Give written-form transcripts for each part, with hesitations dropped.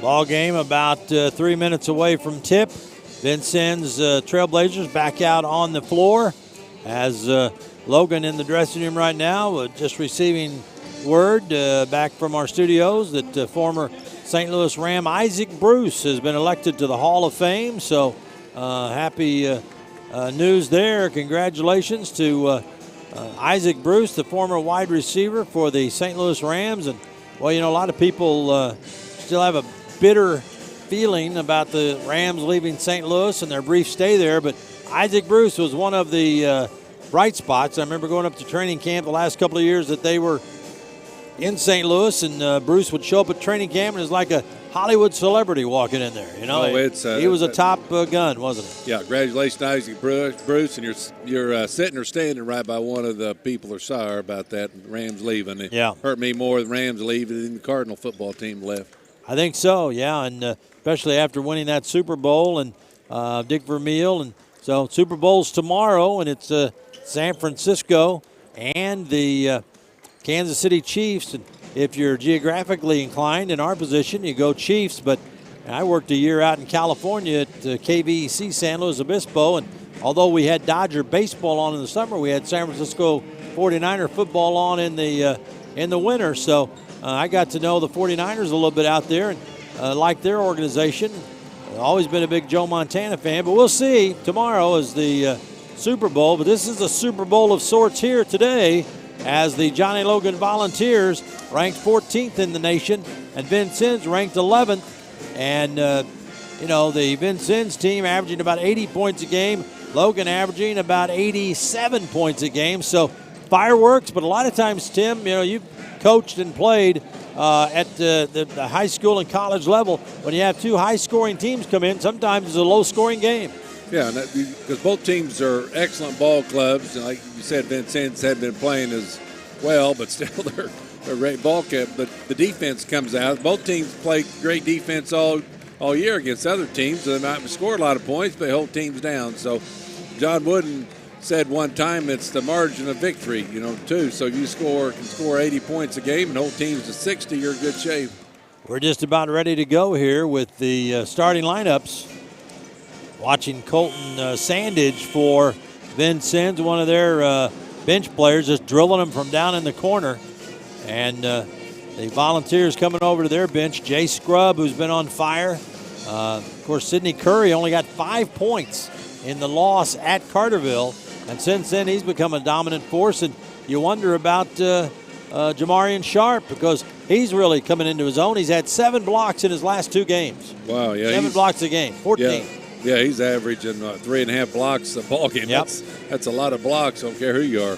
Ball game about 3 minutes away from tip. Vincennes Trailblazers back out on the floor as Logan in the dressing room right now, just receiving word back from our studios that former St. Louis Ram Isaac Bruce has been elected to the Hall of Fame. So happy news there. Congratulations to Isaac Bruce, the former wide receiver for the St. Louis Rams. And, well, you know, a lot of people still have a bitter feeling about the Rams leaving St. Louis and their brief stay there. But Isaac Bruce was one of the bright spots. I remember going up to training camp the last couple of years that they were in St. Louis, and Bruce would show up at training camp and it was like a Hollywood celebrity walking in there. You know, he was a top gun, wasn't he? Yeah, congratulations, Isaac Bruce, and you're sitting or standing right by one of the people who are sorry about that Rams leaving. It hurt me more the Rams leaving than the Cardinal football team left. I think so, yeah, and especially after winning that Super Bowl and Dick Vermeil. And so Super Bowl's tomorrow, and it's San Francisco and the Kansas City Chiefs. And if you're geographically inclined in our position, you go Chiefs. But I worked a year out in California at KVEC San Luis Obispo, and although we had Dodger baseball on in the summer, we had San Francisco 49er football on in the winter. So I got to know the 49ers a little bit out there and like their organization. Always been a big Joe Montana fan, but we'll see. Tomorrow is the Super Bowl, but this is a Super Bowl of sorts here today as the Johnny Logan Volunteers ranked 14th in the nation and Vincennes ranked 11th. And, you know, the Vincennes team averaging about 80 points a game, Logan averaging about 87 points a game. So fireworks, but a lot of times, Tim, you know, you've coached and played at the high school and college level. When you have two high-scoring teams come in, sometimes it's a low-scoring game. Yeah, because both teams are excellent ball clubs. And like you said, Vincennes had been playing as well, but still they're a great ball club. But the defense comes out. Both teams play great defense all year against other teams, so they might score a lot of points, but they hold teams down. So John Wooden said one time it's the margin of victory, you know, too. So if you can score 80 points a game and hold teams to 60, you're in good shape. We're just about ready to go here with the starting lineups. Watching Colton Sandage for Vincennes, one of their bench players, just drilling them from down in the corner. And the Volunteers coming over to their bench. Jay Scrubb, who's been on fire. Of course, Sidney Curry only got 5 points in the loss at Carterville. And since then, he's become a dominant force. And you wonder about Jamarian Sharp because he's really coming into his own. He's had 7 blocks in his last 2 games. Wow, yeah. 7 blocks a game, 14. Yeah, he's averaging 3.5 blocks a ball game. Yep. That's a lot of blocks. I don't care who you are.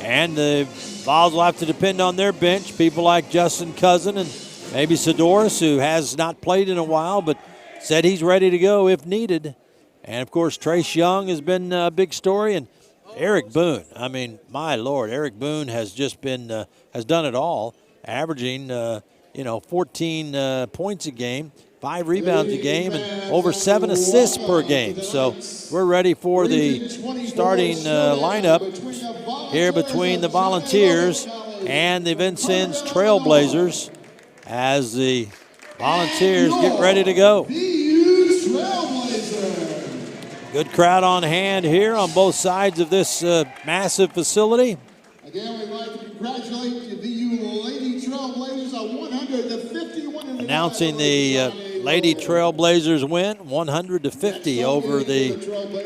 And the Vols will have to depend on their bench, people like Justin Cousin and maybe Sidoris, who has not played in a while, but said he's ready to go if needed. And, of course, Trace Young has been a big story. And Eric Boone, I mean, my Lord, Eric Boone has just been has done it all, averaging, 14 points a game, 5 rebounds a game, and over 7 assists per game. So we're ready for the starting lineup here between the Volunteers and the Vincennes Trailblazers as the Volunteers get ready to go. Good crowd on hand here on both sides of this massive facility. Again, we'd like to congratulate the VU Lady Trailblazers on 151. Announcing the Lady Trailblazers win, 100-50 over the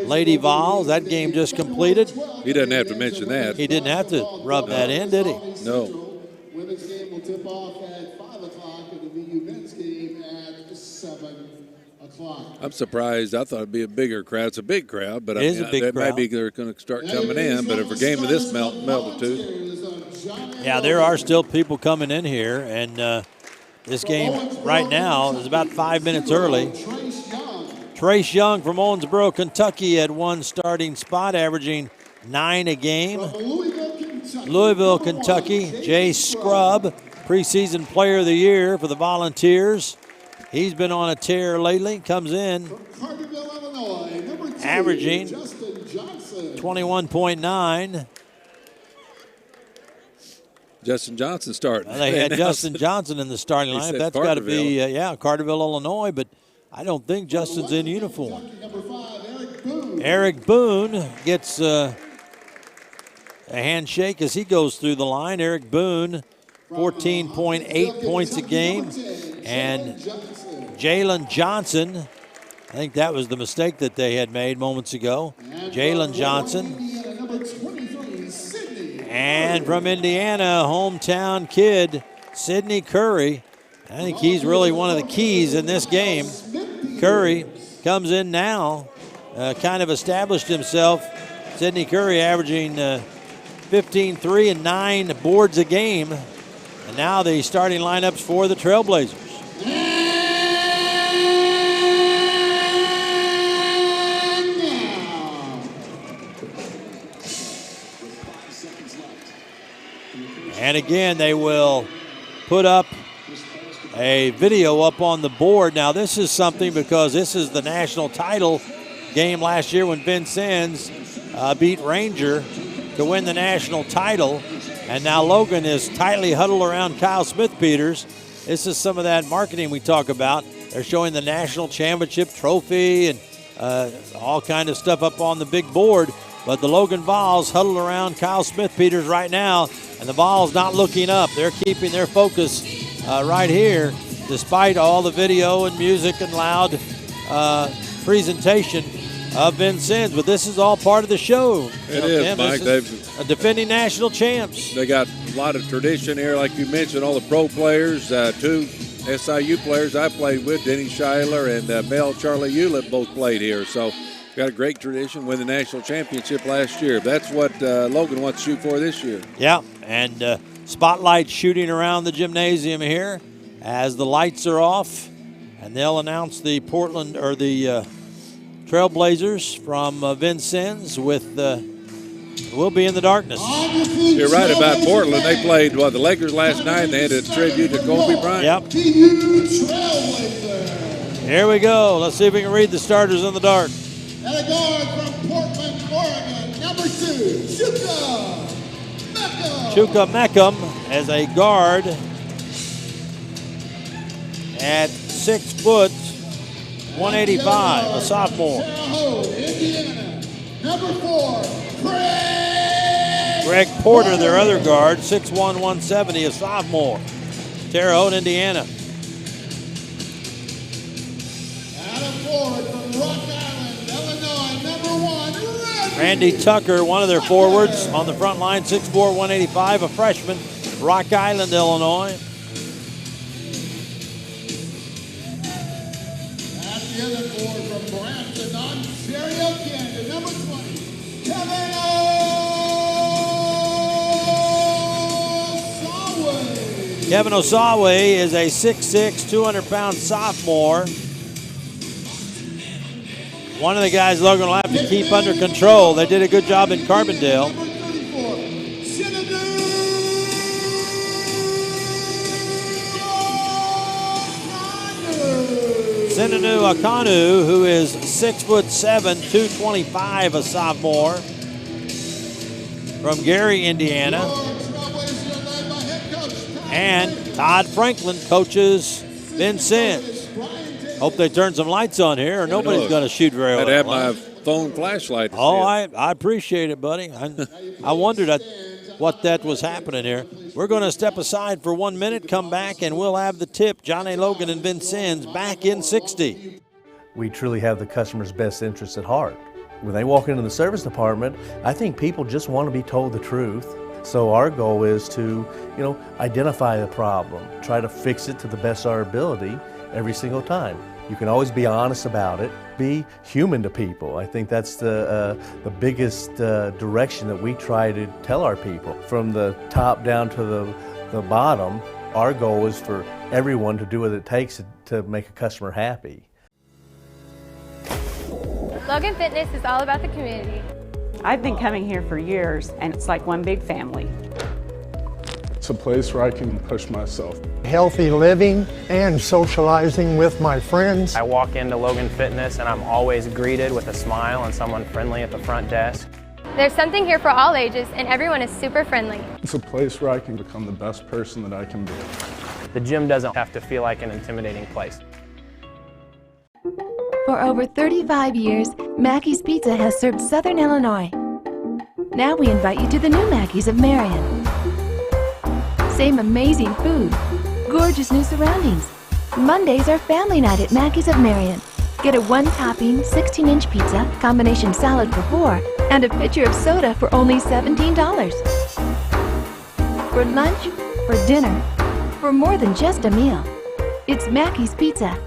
Lady Vols. That game just completed. He doesn't have to mention that. He didn't have to rub that in, did he? No. Women's game will tip off at 5 o'clock and the VU men's game at 7 o'clock. I'm surprised. I thought it'd be a bigger crowd. It's a big crowd, but it is a big crowd. Maybe they're going to start coming in. But if a game of this magnitude, yeah, there are still people coming in here, and this game right now is about 5 minutes early. Trace Young from Owensboro, Kentucky, had one starting spot, averaging 9 a game. Louisville, Kentucky, Jay Scrubb, preseason player of the year for the Volunteers. He's been on a tear lately, comes in averaging 21.9. Justin Johnson starting. Well, they had Justin Johnson in the starting lineup. That's got to be, Carterville, Illinois, but I don't think Justin's in uniform. Number 5, Eric Boone gets a handshake as he goes through the line. Eric Boone, 14.8 points a game. And Jalen Johnson, I think that was the mistake that they had made moments ago. Jalen Johnson. And from Indiana, hometown kid, Sidney Curry. I think he's really one of the keys in this game. Curry comes in now, kind of established himself. Sidney Curry averaging 15, 3, and 9 boards a game. And now the starting lineups for the Trailblazers. And again, they will put up a video up on the board. Now, this is something because this is the national title game last year when Vincennes beat Ranger to win the national title. And now Logan is tightly huddled around Kyle Smith-Peters. This is some of that marketing we talk about. They're showing the national championship trophy and all kind of stuff up on the big board. But the Logan Vols huddled around Kyle Smith-Peters right now, and the Vols not looking up. They're keeping their focus right here, despite all the video and music and loud presentation of Vincennes. But this is all part of the show. It is, Mike. They've defending national champs. They got a lot of tradition here, like you mentioned, all the pro players, 2 SIU players I played with, Denny Schuyler and Mel Charlie Hewlett both played here. So got a great tradition, win the national championship last year. That's what Logan wants to shoot for this year. Yeah, and spotlight shooting around the gymnasium here as the lights are off, and they'll announce the Portland or the Trailblazers from Vincennes with We'll Be in the Darkness. You're right about Portland. They played the Lakers last night, and they had a tribute to Kobe Bryant. Yep. Here we go. Let's see if we can read the starters in the dark. And a guard from Portland, Oregon, number 2, Chuka Meckham. Chuka Meckham as a guard at 6 foot 185, a sophomore. Indiana, number 4, Greg Porter, their other guard, 6'1", 170, a sophomore. Terre Haute, Indiana. Adam Ford from Rock Island, Illinois, number 1, Randy Tucker, one of their forwards on the front line, 6'4", 185, a freshman, Rock Island, Illinois. At the other forward from Brampton, Ontario, Canada, number 20, Kevin Osaway. Kevin Osaway is a 6'6", 200-pound sophomore. One of the guys Logan will have to keep under control. They did a good job in Carbondale. Number 34, Sinanu Akanu, who is 6'7", 225, a sophomore from Gary, Indiana. And Todd Franklin coaches Vincennes. Hope they turn some lights on here, or nobody's going to shoot very well. I'd have my phone flashlight. Oh, I appreciate it, buddy. I wondered what that was happening here. We're going to step aside for 1 minute, come back, and we'll have the tip. Johnny Logan and Vincennes back in 60. We truly have the customer's best interests at heart. When they walk into the service department, I think people just want to be told the truth. So our goal is to, identify the problem, try to fix it to the best of our ability every single time. You can always be honest about it, be human to people. I think that's the biggest direction that we try to tell our people. From the top down to the bottom, our goal is for everyone to do what it takes to make a customer happy. Logan Fitness is all about the community. I've been coming here for years, and it's like one big family. It's a place where I can push myself. Healthy living and socializing with my friends. I walk into Logan Fitness and I'm always greeted with a smile and someone friendly at the front desk. There's something here for all ages, and everyone is super friendly. It's a place where I can become the best person that I can be. The gym doesn't have to feel like an intimidating place. For over 35 years, Mackey's Pizza has served Southern Illinois. Now we invite you to the new Mackey's of Marion. Same amazing food, gorgeous new surroundings. Mondays are family night at Mackey's of Marion. Get a one-topping, 16-inch pizza, combination salad for $4, and a pitcher of soda for only $17. For lunch, for dinner, for more than just a meal, it's Mackey's Pizza.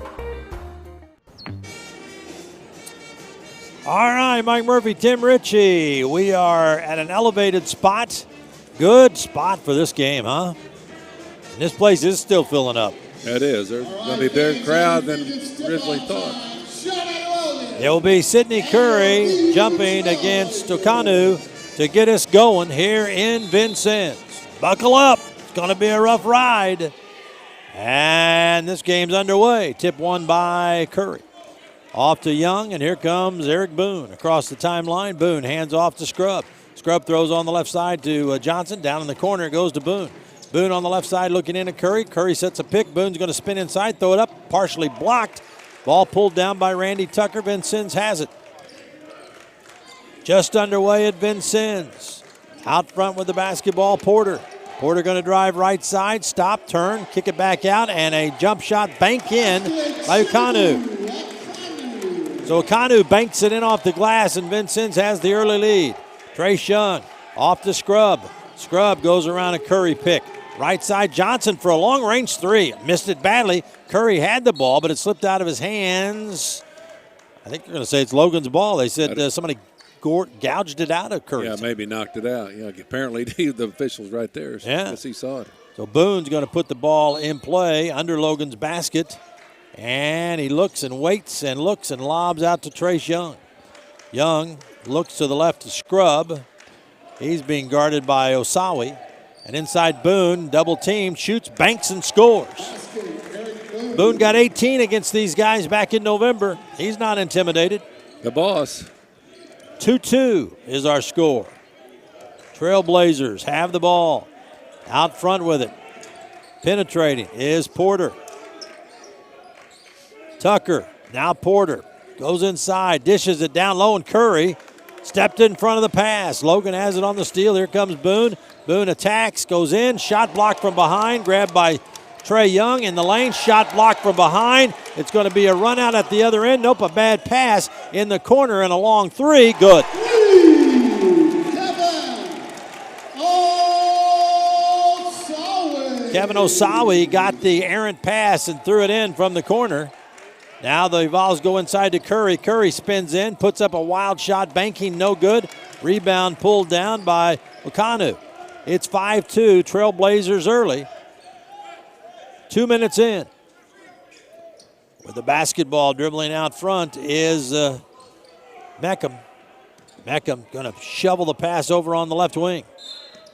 All right, Mike Murphy, Tim Ritchie. We are at an elevated spot. Good spot for this game, huh? And this place is still filling up. It is. There's going to be a bigger crowd than originally thought. It will be Sidney Curry jumping against Okanu to get us going here in Vincennes. Buckle up. It's going to be a rough ride. And this game's underway. Tip won by Curry. Off to Young, and here comes Eric Boone across the timeline. Boone hands off to Scrub. Scrub throws on the left side to Johnson. Down in the corner it goes to Boone. Boone on the left side looking in at Curry. Curry sets a pick. Boone's going to spin inside, throw it up, partially blocked. Ball pulled down by Randy Tucker. Vincennes has it. Just underway at Vincennes. Out front with the basketball, Porter. Porter going to drive right side, stop, turn, kick it back out, and a jump shot bank in by Okanu. So Okanu banks it in off the glass, and Vincennes has the early lead. Trace Young off to Scrub. Scrub goes around a Curry pick. Right side, Johnson for a long-range three. Missed it badly. Curry had the ball, but it slipped out of his hands. I think you're going to say it's Logan's ball. They said somebody gouged it out of Curry. Yeah, maybe knocked it out. Yeah, apparently the official's right there. So yeah. I guess he saw it. So Boone's going to put the ball in play under Logan's basket. And he looks and waits and looks and lobs out to Trace Young. Young looks to the left to Scrub. He's being guarded by Osawi. And inside Boone, double team, shoots, banks, and scores. Boone got 18 against these guys back in November. He's not intimidated. The boss. 2-2 is our score. Trailblazers have the ball. Out front with it. Penetrating is Porter. Tucker, now Porter. Goes inside, dishes it down low, and Curry stepped in front of the pass. Logan has it on the steal. Here comes Boone. Boone attacks, goes in, shot blocked from behind, grabbed by Trey Young in the lane, shot blocked from behind. It's going to be a run out at the other end. Nope, a bad pass in the corner and a long three. Good. Kevin Osawi got the errant pass and threw it in from the corner. Now the Vols go inside to Curry. Curry spins in, puts up a wild shot, banking no good. Rebound pulled down by Okanu. It's 5-2, Trailblazers early. 2 minutes in. With the basketball dribbling out front is Meckham. Meckham going to shovel the pass over on the left wing.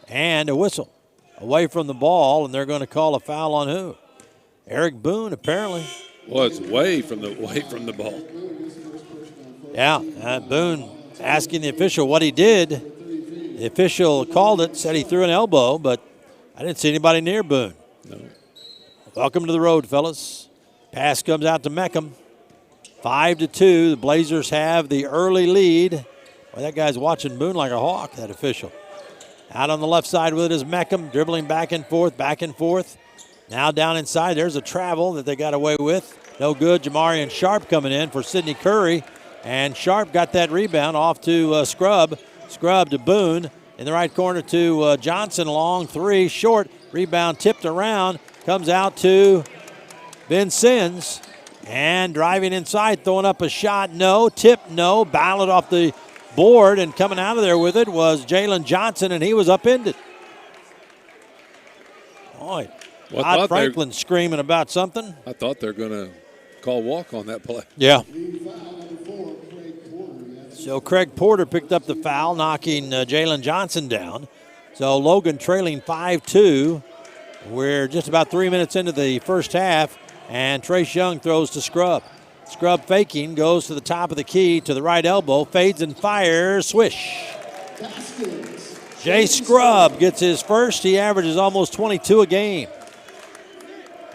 And a whistle away from the ball, and they're going to call a foul on who? Eric Boone, apparently. Well, it's away from the ball. Yeah, Boone asking the official what he did. The official called it, said he threw an elbow, but I didn't see anybody near Boone. No. Welcome to the road, fellas. Pass comes out to Meckham. 5-2. The Blazers have the early lead. Well, that guy's watching Boone like a hawk, that official. Out on the left side with it is Meckham, dribbling back and forth, back and forth. Now down inside, there's a travel that they got away with. No good. Jamarian Sharp coming in for Sidney Curry. And Sharp got that rebound off to Scrub. Scrub to Boone. In the right corner to Johnson. Long three, short. Rebound tipped around. Comes out to Vincennes. And driving inside, throwing up a shot. No. Tip, no. Ballot off the board. And coming out of there with it was Jalen Johnson, and he was upended. Boy. Well, Todd Franklin screaming about something. I thought they were going to call walk on that play. Yeah. So Craig Porter picked up the foul, knocking Jalen Johnson down. So Logan trailing 5-2. We're just about 3 minutes into the first half, and Trace Young throws to Scrub. Scrub faking, goes to the top of the key to the right elbow, fades and fires, swish. Jay Scrubb gets his first. He averages almost 22 a game.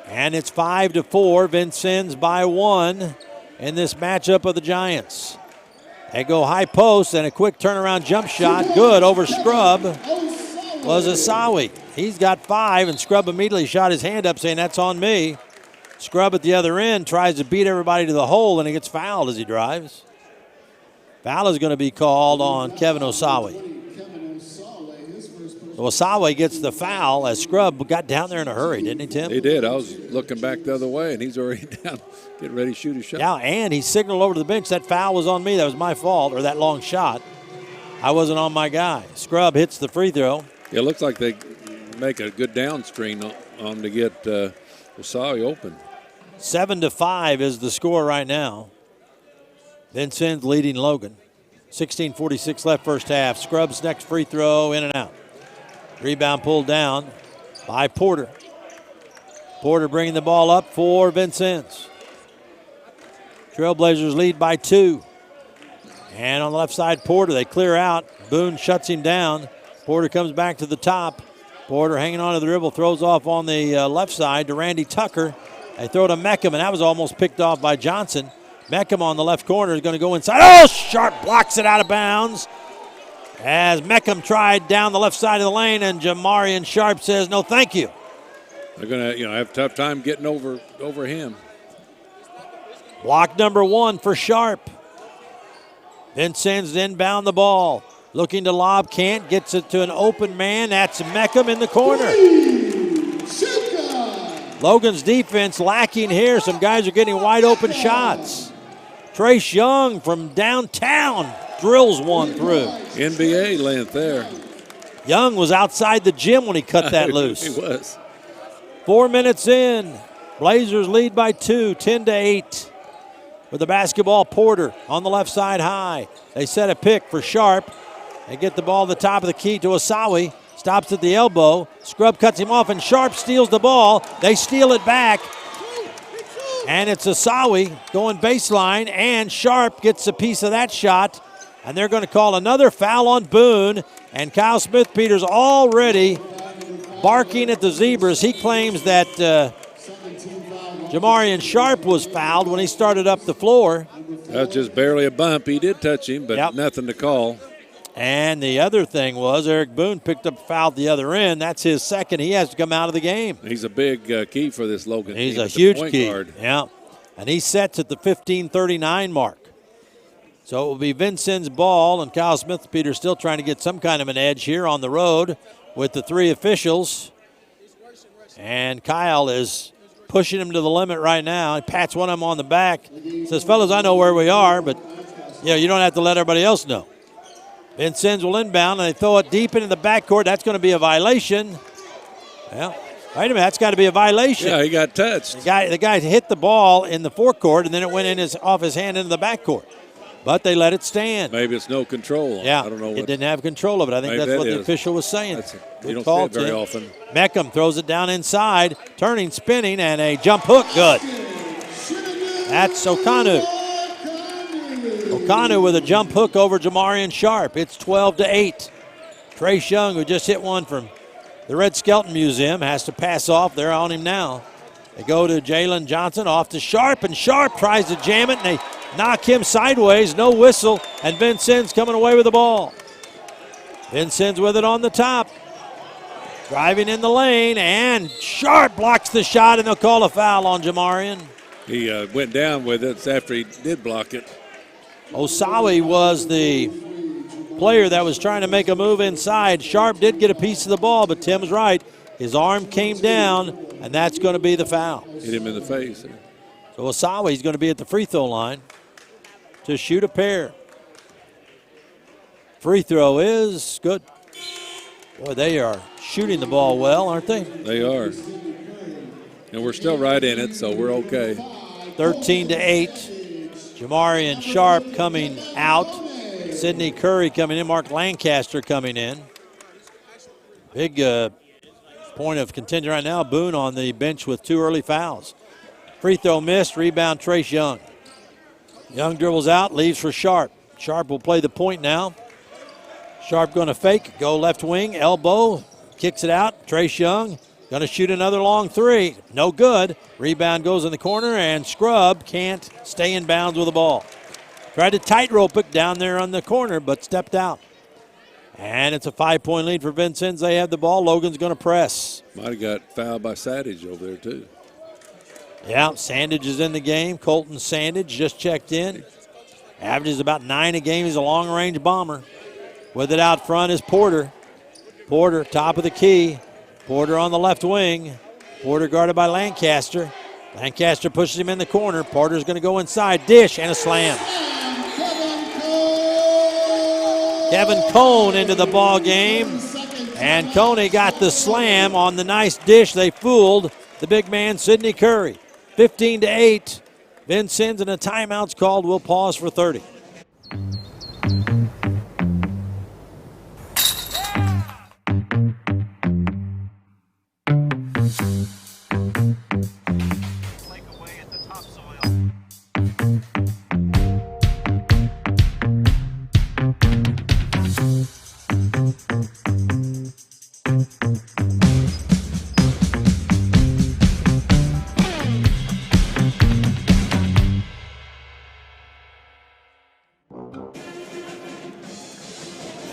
And it's 5-4. Vincennes by 1 in this matchup of the Giants. They go high post and a quick turnaround jump shot. Good over Scrubb was Asawi. He's got 5, and Scrubb immediately shot his hand up saying, "That's on me." Scrubb at the other end tries to beat everybody to the hole, and he gets fouled as he drives. Foul is going to be called on Kevin Osawi. So Osawi gets the foul as Scrubb got down there in a hurry, didn't he, Tim? He did. I was looking back the other way, and he's already down, getting ready to shoot his shot. Yeah, and he signaled over to the bench, that foul was on me. That was my fault, or that long shot. I wasn't on my guy. Scrubb hits the free throw. It looks like they make a good down screen on to get Osawi open. 7-5 is the score right now. Vincennes leading Logan. 16:46 left first half. Scrubb's next free throw, in and out. Rebound pulled down by Porter. Porter bringing the ball up for Vincennes. Trailblazers lead by 2. And on the left side, Porter, they clear out. Boone shuts him down. Porter comes back to the top. Porter hanging on to the dribble, throws off on the left side to Randy Tucker. They throw to Meckham, and that was almost picked off by Johnson. Meckham on the left corner is going to go inside. Oh, Sharp blocks it out of bounds. As Meckham tried down the left side of the lane, and Jamarian Sharp says, "No, thank you." They're going to, have a tough time getting over him. Block number 1 for Sharp. Vincennes inbound the ball. Looking to lob, can't. Gets it to an open man. That's Meckham in the corner. Logan's defense lacking here. Some guys are getting wide open shots. Trace Young from downtown drills one through. NBA length there. Young was outside the gym when he cut that loose. He was. 4 minutes in. Blazers lead by 2, 10-8. With the basketball, Porter on the left side high. They set a pick for Sharp. They get the ball at the top of the key to Osawi. Stops at the elbow. Scrubb cuts him off, and Sharp steals the ball. They steal it back. And it's Osawi going baseline, and Sharp gets a piece of that shot. And they're going to call another foul on Boone. And Kyle Smith-Peters already barking at the Zebras. He claims that Jamarian Sharp was fouled when he started up the floor. That's just barely a bump. He did touch him, but nothing to call. And the other thing was Eric Boone picked up a foul at the other end. That's his second. He has to come out of the game. He's a big key for this Logan team. He's a huge key. Guard. Yeah. And he sets at the 15:39 mark. So it will be Vincennes' ball, and Kyle Smith-Peters still trying to get some kind of an edge here on the road with the 3 officials. And Kyle is pushing him to the limit right now. He pats one of them on the back. Says, "Fellas, I know where we are, but you don't have to let everybody else know." Vincennes will inbound, and they throw it deep into the backcourt. That's going to be a violation. Well, wait a minute. That's got to be a violation. Yeah, he got touched. The guy hit the ball in the forecourt, and then it went off his hand into the backcourt. But they let it stand. Maybe it's no control. Yeah, I don't know. It didn't have control of it. I think that's what the official was saying. You don't see it very often. Meckham throws it down inside, turning, spinning, and a jump hook. Good. That's Okanu. Okanu with a jump hook over Jamarian Sharp. It's 12-8. Trace Young, who just hit one from the Red Skelton Museum, has to pass off. They're on him now. They go to Jalen Johnson, off to Sharp, and Sharp tries to jam it, and they knock him sideways. No whistle, and Vincennes coming away with the ball. Vincennes with it on the top. Driving in the lane, and Sharp blocks the shot, and they'll call a foul on Jamarian. He went down with it after he did block it. Osawi was the player that was trying to make a move inside. Sharp did get a piece of the ball, but Tim's right. His arm came down, and that's going to be the foul. Hit him in the face. So Osawi's going to be at the free throw line to shoot a pair. Free throw is good. Boy, they are shooting the ball well, aren't they? They are. And we're still right in it, so we're okay. 13-8. Jamarian Sharp coming out. Sidney Curry coming in. Mark Lancaster coming in. Big point of contention right now. Boone on the bench with 2 early fouls. Free throw missed. Rebound Trace Young. Young dribbles out, leaves for Sharp. Sharp will play the point now. Sharp going to fake, go left wing, elbow, kicks it out. Trace Young going to shoot another long three. No good. Rebound goes in the corner, and Scrub can't stay in bounds with the ball. Tried to tightrope it down there on the corner, but stepped out. And it's a 5-point lead for Vincennes. They have the ball. Logan's going to press. Might have got fouled by Sadich over there, too. Yeah, Sandage is in the game. Colton Sandage just checked in. Averages about 9 a game. He's a long-range bomber. With it out front is Porter. Porter, top of the key. Porter on the left wing. Porter guarded by Lancaster. Lancaster pushes him in the corner. Porter's going to go inside. Dish and a slam. Kevin Cone into the ball game. And Coney got the slam on the nice dish. They fooled the big man, Sidney Curry. 15-8. Vincennes, and a timeout's called. We'll pause for 30.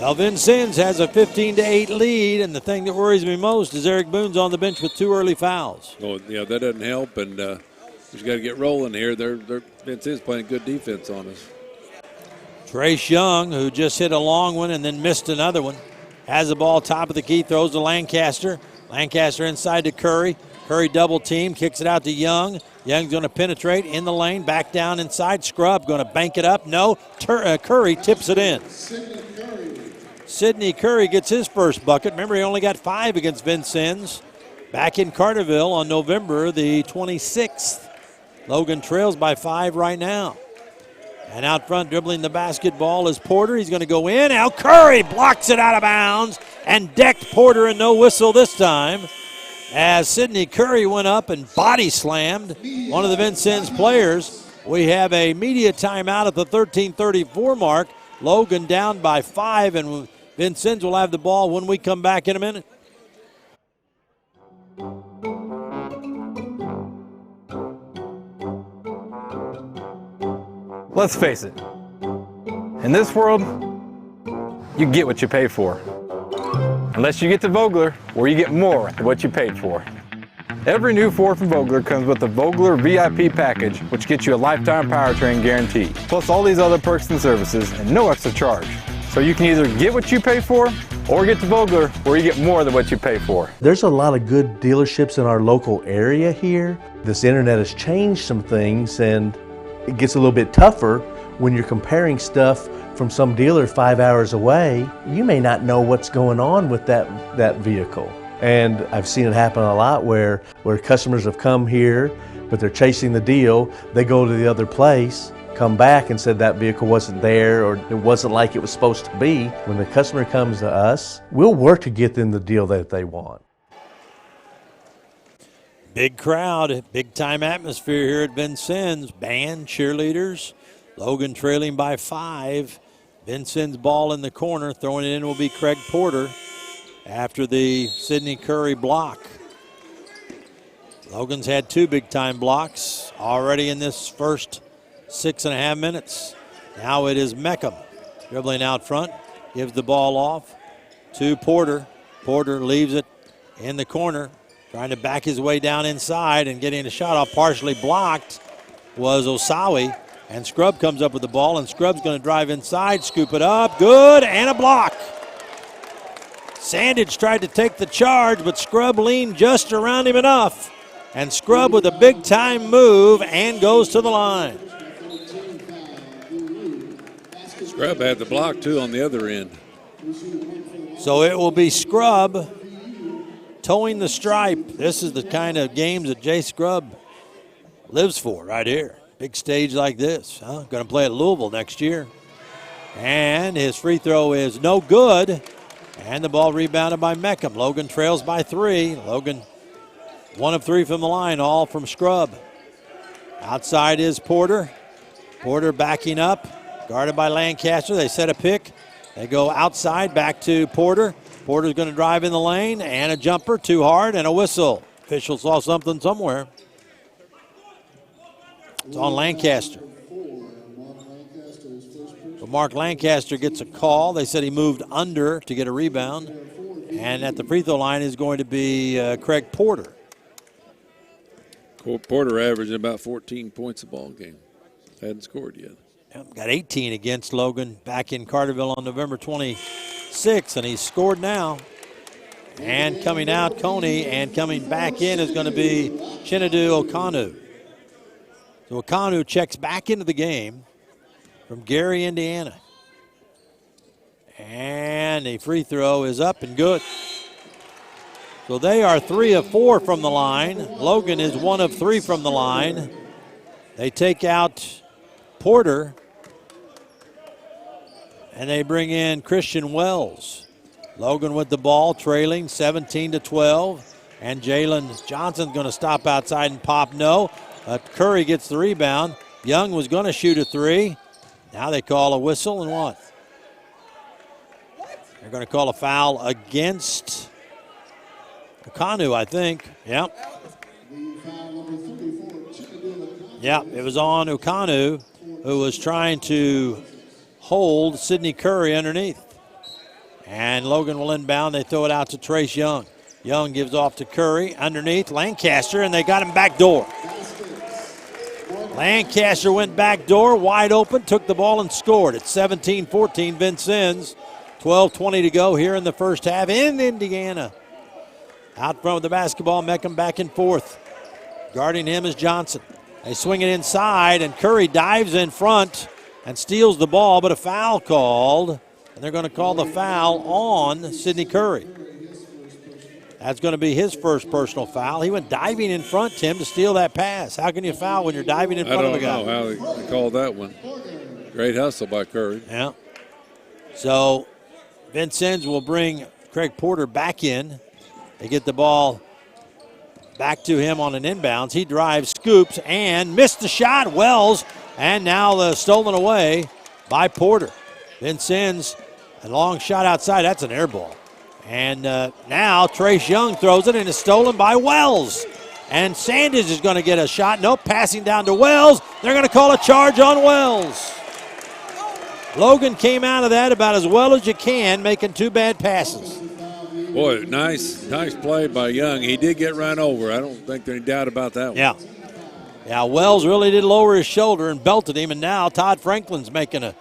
Well, Vincennes has a 15-8 lead, and the thing that worries me most is Eric Boone's on the bench with 2 early fouls. Oh, yeah, that doesn't help, and we've got to get rolling here. Vincennes playing good defense on us. Trace Young, who just hit a long one and then missed another one, has the ball top of the key, throws to Lancaster. Lancaster inside to Curry. Curry double team, kicks it out to Young. Young's going to penetrate in the lane, back down inside. Scrub going to bank it up. No, Curry tips it in. Sidney Curry gets his first bucket. Remember, he only got 5 against Vincennes back in Carterville on November the 26th. Logan trails by 5 right now. And out front dribbling the basketball is Porter. He's going to go in. Now Curry blocks it out of bounds and decked Porter, and no whistle this time, as Sidney Curry went up and body slammed one of the Vincennes players. We have a media timeout at the 13:34 mark. Logan down by 5, and Vincennes will have the ball when we come back in a minute. Let's face it, in this world, you get what you pay for. Unless you get to Vogler, where you get more than what you paid for. Every new Ford from Vogler comes with the Vogler VIP package, which gets you a lifetime powertrain guarantee, plus all these other perks and services, and no extra charge. So you can either get what you pay for, or get to Vogler, where you get more than what you pay for. There's a lot of good dealerships in our local area here. This internet has changed some things, and it gets a little bit tougher when you're comparing stuff from some dealer 5 hours away. You may not know what's going on with that vehicle. And I've seen it happen a lot where customers have come here, but they're chasing the deal. They go to the other place, come back and said that vehicle wasn't there, or it wasn't like it was supposed to be. When the customer comes to us, we'll work to get them the deal that they want. Big crowd, big time atmosphere here at Vincennes. Band, cheerleaders. Logan trailing by 5. Vincennes ball in the corner. Throwing it in will be Craig Porter after the Sidney Curry block. Logan's had 2 big-time blocks already in this first 6.5 minutes. Now it is Meckham dribbling out front, gives the ball off to Porter. Porter leaves it in the corner, trying to back his way down inside and getting a shot off. Partially blocked was Osawi, and Scrub comes up with the ball, and Scrub's going to drive inside, scoop it up, good, and a block. Sandage tried to take the charge, but Scrub leaned just around him enough. And Scrub with a big-time move and goes to the line. Scrub had the block, too, on the other end. So it will be Scrub towing the stripe. This is the kind of games that Jay Scrub lives for right here. Big stage like this. Going to play at Louisville next year. And his free throw is no good. And the ball rebounded by Meckham. Logan trails by 3. Logan 1 of 3 from the line, all from Scrub. Outside is Porter. Porter backing up, guarded by Lancaster. They set a pick. They go outside, back to Porter. Porter's going to drive in the lane, and a jumper, too hard, and a whistle. Official saw something somewhere. It's on Lancaster. But Mark Lancaster gets a call. They said he moved under to get a rebound. And at the free throw line is going to be Craig Porter. Porter averaging about 14 points a ball game. Hadn't scored yet. Got 18 against Logan back in Carterville on November 26th, and he's scored now. And coming out, Coney, and coming back in is going to be Chinadu Okanu. So Okanu checks back into the game from Gary, Indiana. And the free throw is up and good. So they are 3 of 4 from the line. Logan is 1 of 3 from the line. They take out Porter, and they bring in Christian Wells. Logan with the ball, trailing 17-12, and Jalen Johnson's going to stop outside and pop no. Curry gets the rebound. Young was going to shoot a 3. Now they call a whistle and what? They're going to call a foul against Okanu, I think. Yep. Yeah, it was on Okanu, who was trying to hold Sidney Curry underneath. And Logan will inbound. They throw it out to Trace Young. Young gives off to Curry underneath Lancaster, and they got him back door. Lancaster went back door, wide open, took the ball and scored. It's 17-14 Vincennes. 12:20 to go here in the first half in Indiana. Out front with the basketball, Meckham back and forth. Guarding him is Johnson. They swing it inside, and Curry dives in front and steals the ball, but a foul called. And they're going to call the foul on Sidney Curry. That's going to be his first personal foul. He went diving in front, Tim, to steal that pass. How can you foul when you're diving in front of a guy? I don't know how they called that one. Great hustle by Curry. Yeah. So Vincennes will bring Craig Porter back in. They get the ball back to him on an inbounds. He drives, scoops, and missed the shot. Wells, and now stolen away by Porter. Vincennes, a long shot outside. That's an air ball. And now Trace Young throws it, and it's stolen by Wells. And Sanders is going to get a shot. Nope, passing down to Wells. They're going to call a charge on Wells. Logan came out of that about as well as you can, making 2 bad passes. Boy, nice play by Young. He did get run over. I don't think there's any doubt about that one. Yeah, Wells really did lower his shoulder and belted him, and now Todd Franklin's making a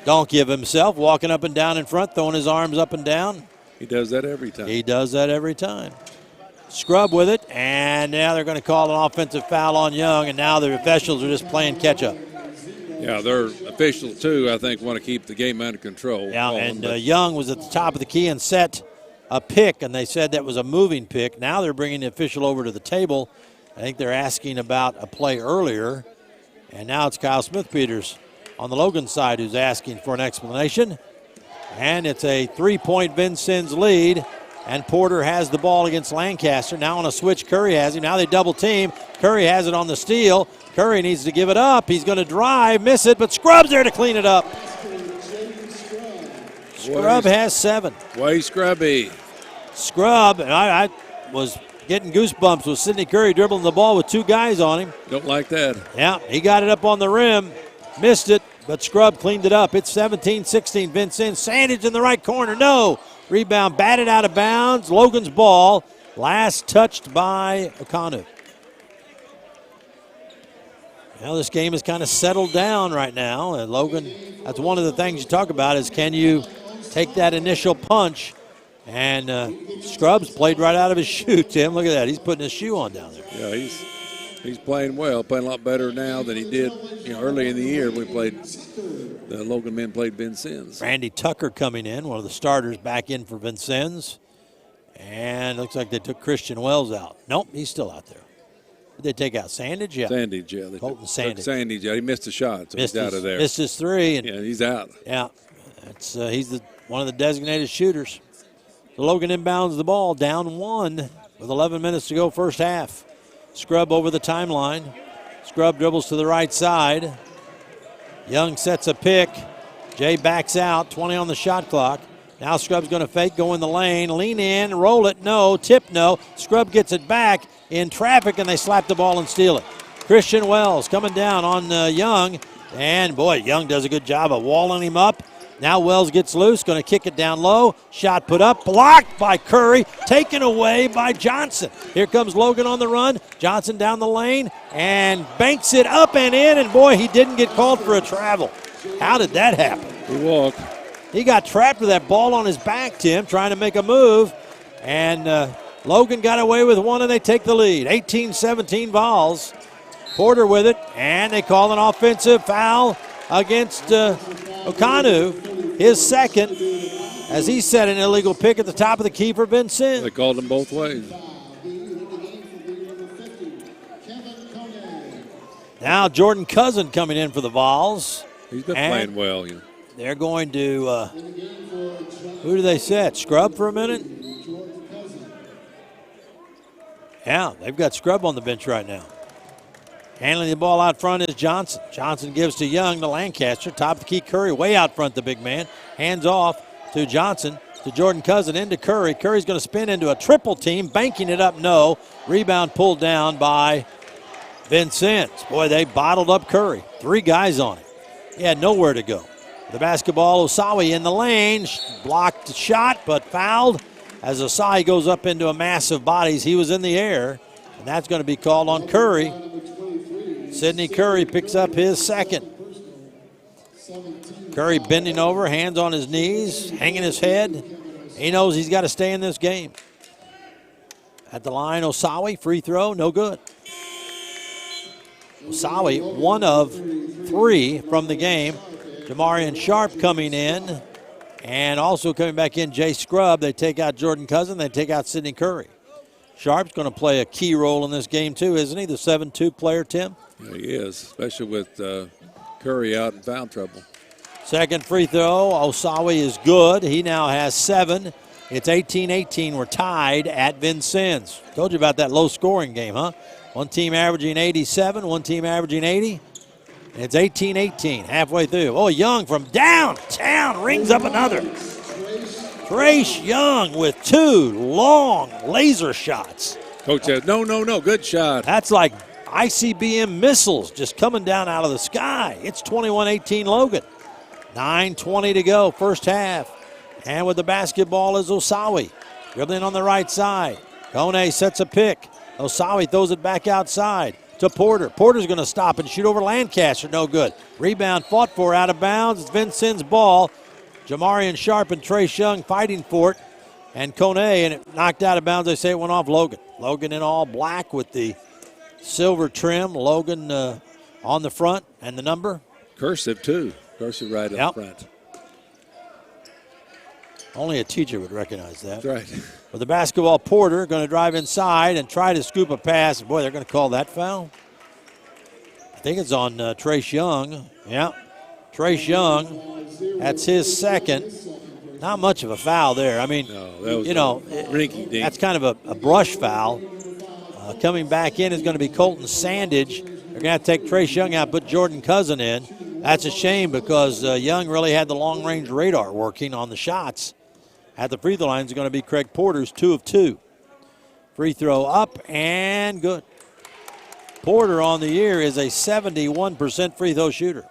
donkey of himself, walking up and down in front, throwing his arms up and down. He does that every time. He does that every time. Scrub with it, and now they're going to call an offensive foul on Young, and now the officials are just playing catch-up. Yeah, their officials, too, I think, want to keep the game under control. Yeah, and Young was at the top of the key and set a pick, and they said that was a moving pick. Now they're bringing the official over to the table. I think they're asking about a play earlier, and now it's Kyle Smith-Peters on the Logan side who's asking for an explanation. And it's a 3-point Vincennes lead, and Porter has the ball against Lancaster. Now on a switch, Curry has him. Now they double team. Curry has it on the steal. Curry needs to give it up. He's going to drive, miss it, but Scrub's there to clean it up. Scrub has 7. Way scrubby. Scrub, and I was getting goosebumps with Sidney Curry dribbling the ball with 2 guys on him. Don't like that. Yeah, he got it up on the rim, missed it, but Scrub cleaned it up. It's 17-16 Vincennes. Sandage in the right corner, no. Rebound batted out of bounds. Logan's ball, last touched by Okanu. Well, this game is kind of settled down right now. And Logan, that's one of the things you talk about is can you take that initial punch? And Scrubs played right out of his shoe, Tim. Look at that. He's putting his shoe on down there. Yeah, he's playing well, playing a lot better now than he did early in the year when we played. The Logan men played Vincennes. Randy Tucker coming in, one of the starters back in for Vincennes. And looks like they took Christian Wells out. Nope, he's still out there. Did they take out Sandage? Yeah. Sandage, yeah. Colton Sandage. Sandage, yeah. He missed a shot, so he's out of there. Missed his 3. And yeah, he's out. Yeah, he's one of the designated shooters. So Logan inbounds the ball, down 1 with 11 minutes to go first half. Scrub over the timeline. Scrub dribbles to the right side. Young sets a pick. Jay backs out, 20 on the shot clock. Now Scrub's going to fake, go in the lane, lean in, roll it, no, tip no. Scrub gets it back in traffic, and they slap the ball and steal it. Christian Wells coming down on Young, and boy, Young does a good job of walling him up. Now Wells gets loose, going to kick it down low. Shot put up, blocked by Curry, taken away by Johnson. Here comes Logan on the run. Johnson down the lane and banks it up and in, and boy, he didn't get called for a travel. How did that happen? He walked. He got trapped with that ball on his back, Tim, trying to make a move. And Logan got away with one, and they take the lead. 18-17 Vols. Porter with it, and they call an offensive foul against Okanu, his second, as he set an illegal pick at the top of the key for Vincennes. They called him both ways. Now Jordan Cousin coming in for the Vols. He's been playing well. You know. They're going to, who do they set? Scrub for a minute? Yeah, they've got Scrub on the bench right now. Handling the ball out front is Johnson. Johnson gives to Young to Lancaster. Top of the key, Curry way out front, the big man. Hands off to Johnson, to Jordan Cousin, into Curry. Curry's going to spin into a triple team, banking it up, no. Rebound pulled down by Vincennes. Boy, they bottled up Curry. 3 guys on him. He had nowhere to go. The basketball, Osawi in the lane. Blocked the shot, but fouled. As Osayi goes up into a mass of bodies, he was in the air, and that's going to be called on Curry. Sidney Curry picks up his second. Curry bending over, hands on his knees, hanging his head. He knows he's got to stay in this game. At the line, Osawi, free throw, no good. Osawi, 1 of 3 from the game. Jamarian Sharp coming in, and also coming back in, Jay Scrub. They take out Jordan Cousin, they take out Sidney Curry. Sharp's going to play a key role in this game too, isn't he? The 7-2 player, Tim? Yeah, he is, especially with Curry out in foul trouble. Second free throw, Osawi is good. He now has 7. It's 18-18. We're tied at Vincennes. Told you about that low-scoring game, huh? One team averaging 87, one team averaging 80. And it's 18-18, halfway through. Oh, Young from downtown rings up another. Trace Young with 2 long laser shots. Coach says, no, good shot. That's like ICBM missiles just coming down out of the sky. It's 21-18 Logan. 9:20 to go, first half. And with the basketball is Osawi. Dribbling on the right side. Kone sets a pick. Osawi throws it back outside to Porter. Porter's going to stop and shoot over Lancaster. No good. Rebound fought for, out of bounds. It's Vincennes' ball. Jamarian Sharp and Trace Young fighting for it. And Kone, and it knocked out of bounds. They say it went off Logan. Logan in all black with the silver trim. Logan on the front and the number. Cursive, too. Cursive right up front. Only a teacher would recognize that. That's right. With the basketball, Porter going to drive inside and try to scoop a pass. Boy, they're going to call that foul. I think it's on Trace Young. Yeah, Trace Young. That's his second. Not much of a foul there. I mean, that's kind of a brush foul. Coming back in is going to be Colton Sandage. They're going to have to take Trace Young out, put Jordan Cousin in. That's a shame because Young really had the long-range radar working on the shots. At the free throw line is going to be Craig Porter's 2 of 2. Free throw up and good. Porter on the year is a 71% free throw shooter.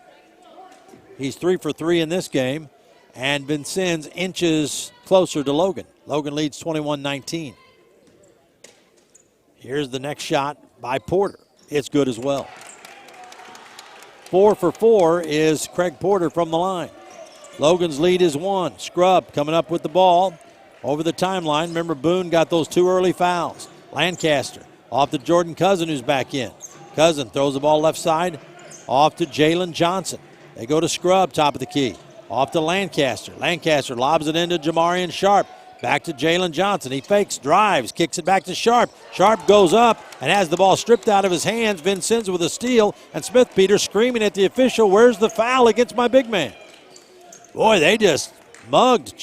He's 3 for 3 in this game, and Vincennes inches closer to Logan. Logan leads 21-19. Here's the next shot by Porter. It's good as well. 4 for 4 is Craig Porter from the line. Logan's lead is 1. Scrub coming up with the ball over the timeline. Remember, Boone got those 2 early fouls. Lancaster off to Jordan Cousin, who's back in. Cousin throws the ball left side off to Jalen Johnson. They go to Scrub, top of the key. Off to Lancaster. Lancaster lobs it into Jamarian Sharp. Back to Jalen Johnson. He fakes, drives, kicks it back to Sharp. Sharp goes up and has the ball stripped out of his hands. Vincennes with a steal, and Smith-Peter screaming at the official, where's the foul against my big man? Boy, they just mugged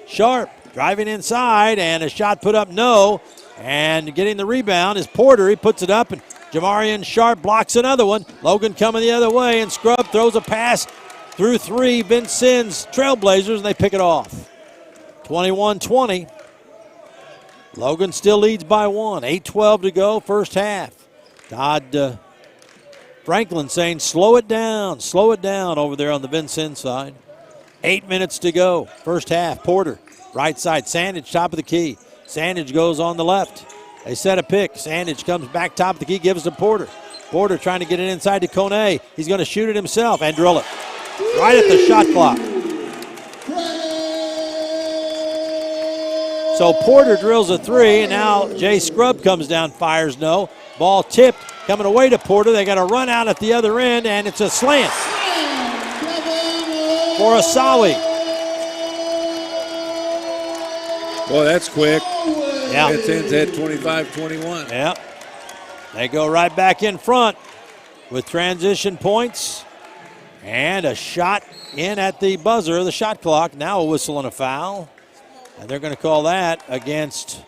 Sharp. Driving inside, and a shot put up, no. And getting the rebound is Porter. He puts it up, and Jamarian Sharp blocks another one. Logan coming the other way, and Scrub throws a pass through 3, Vincennes Trailblazers, and they pick it off. 21-20. Logan still leads by 1. 8:12 to go, first half. Todd Franklin saying slow it down over there on the Vincennes side. 8 minutes to go, first half. Porter, right side. Sandage, top of the key. Sandage goes on the left. They set a pick. Sandage comes back top of the key, gives to Porter. Porter trying to get it inside to Kone. He's going to shoot it himself and drill it right at the shot clock. So Porter drills a 3, and now Jay Scrubb comes down, fires no. Ball tipped, coming away to Porter. They got to run out at the other end, and it's a slant for Asawi. Boy, that's quick. Yeah. Vincennes had 25-21. Yeah. They go right back in front with transition points and a shot in at the buzzer of the shot clock. Now a whistle and a foul. And they're going to call that against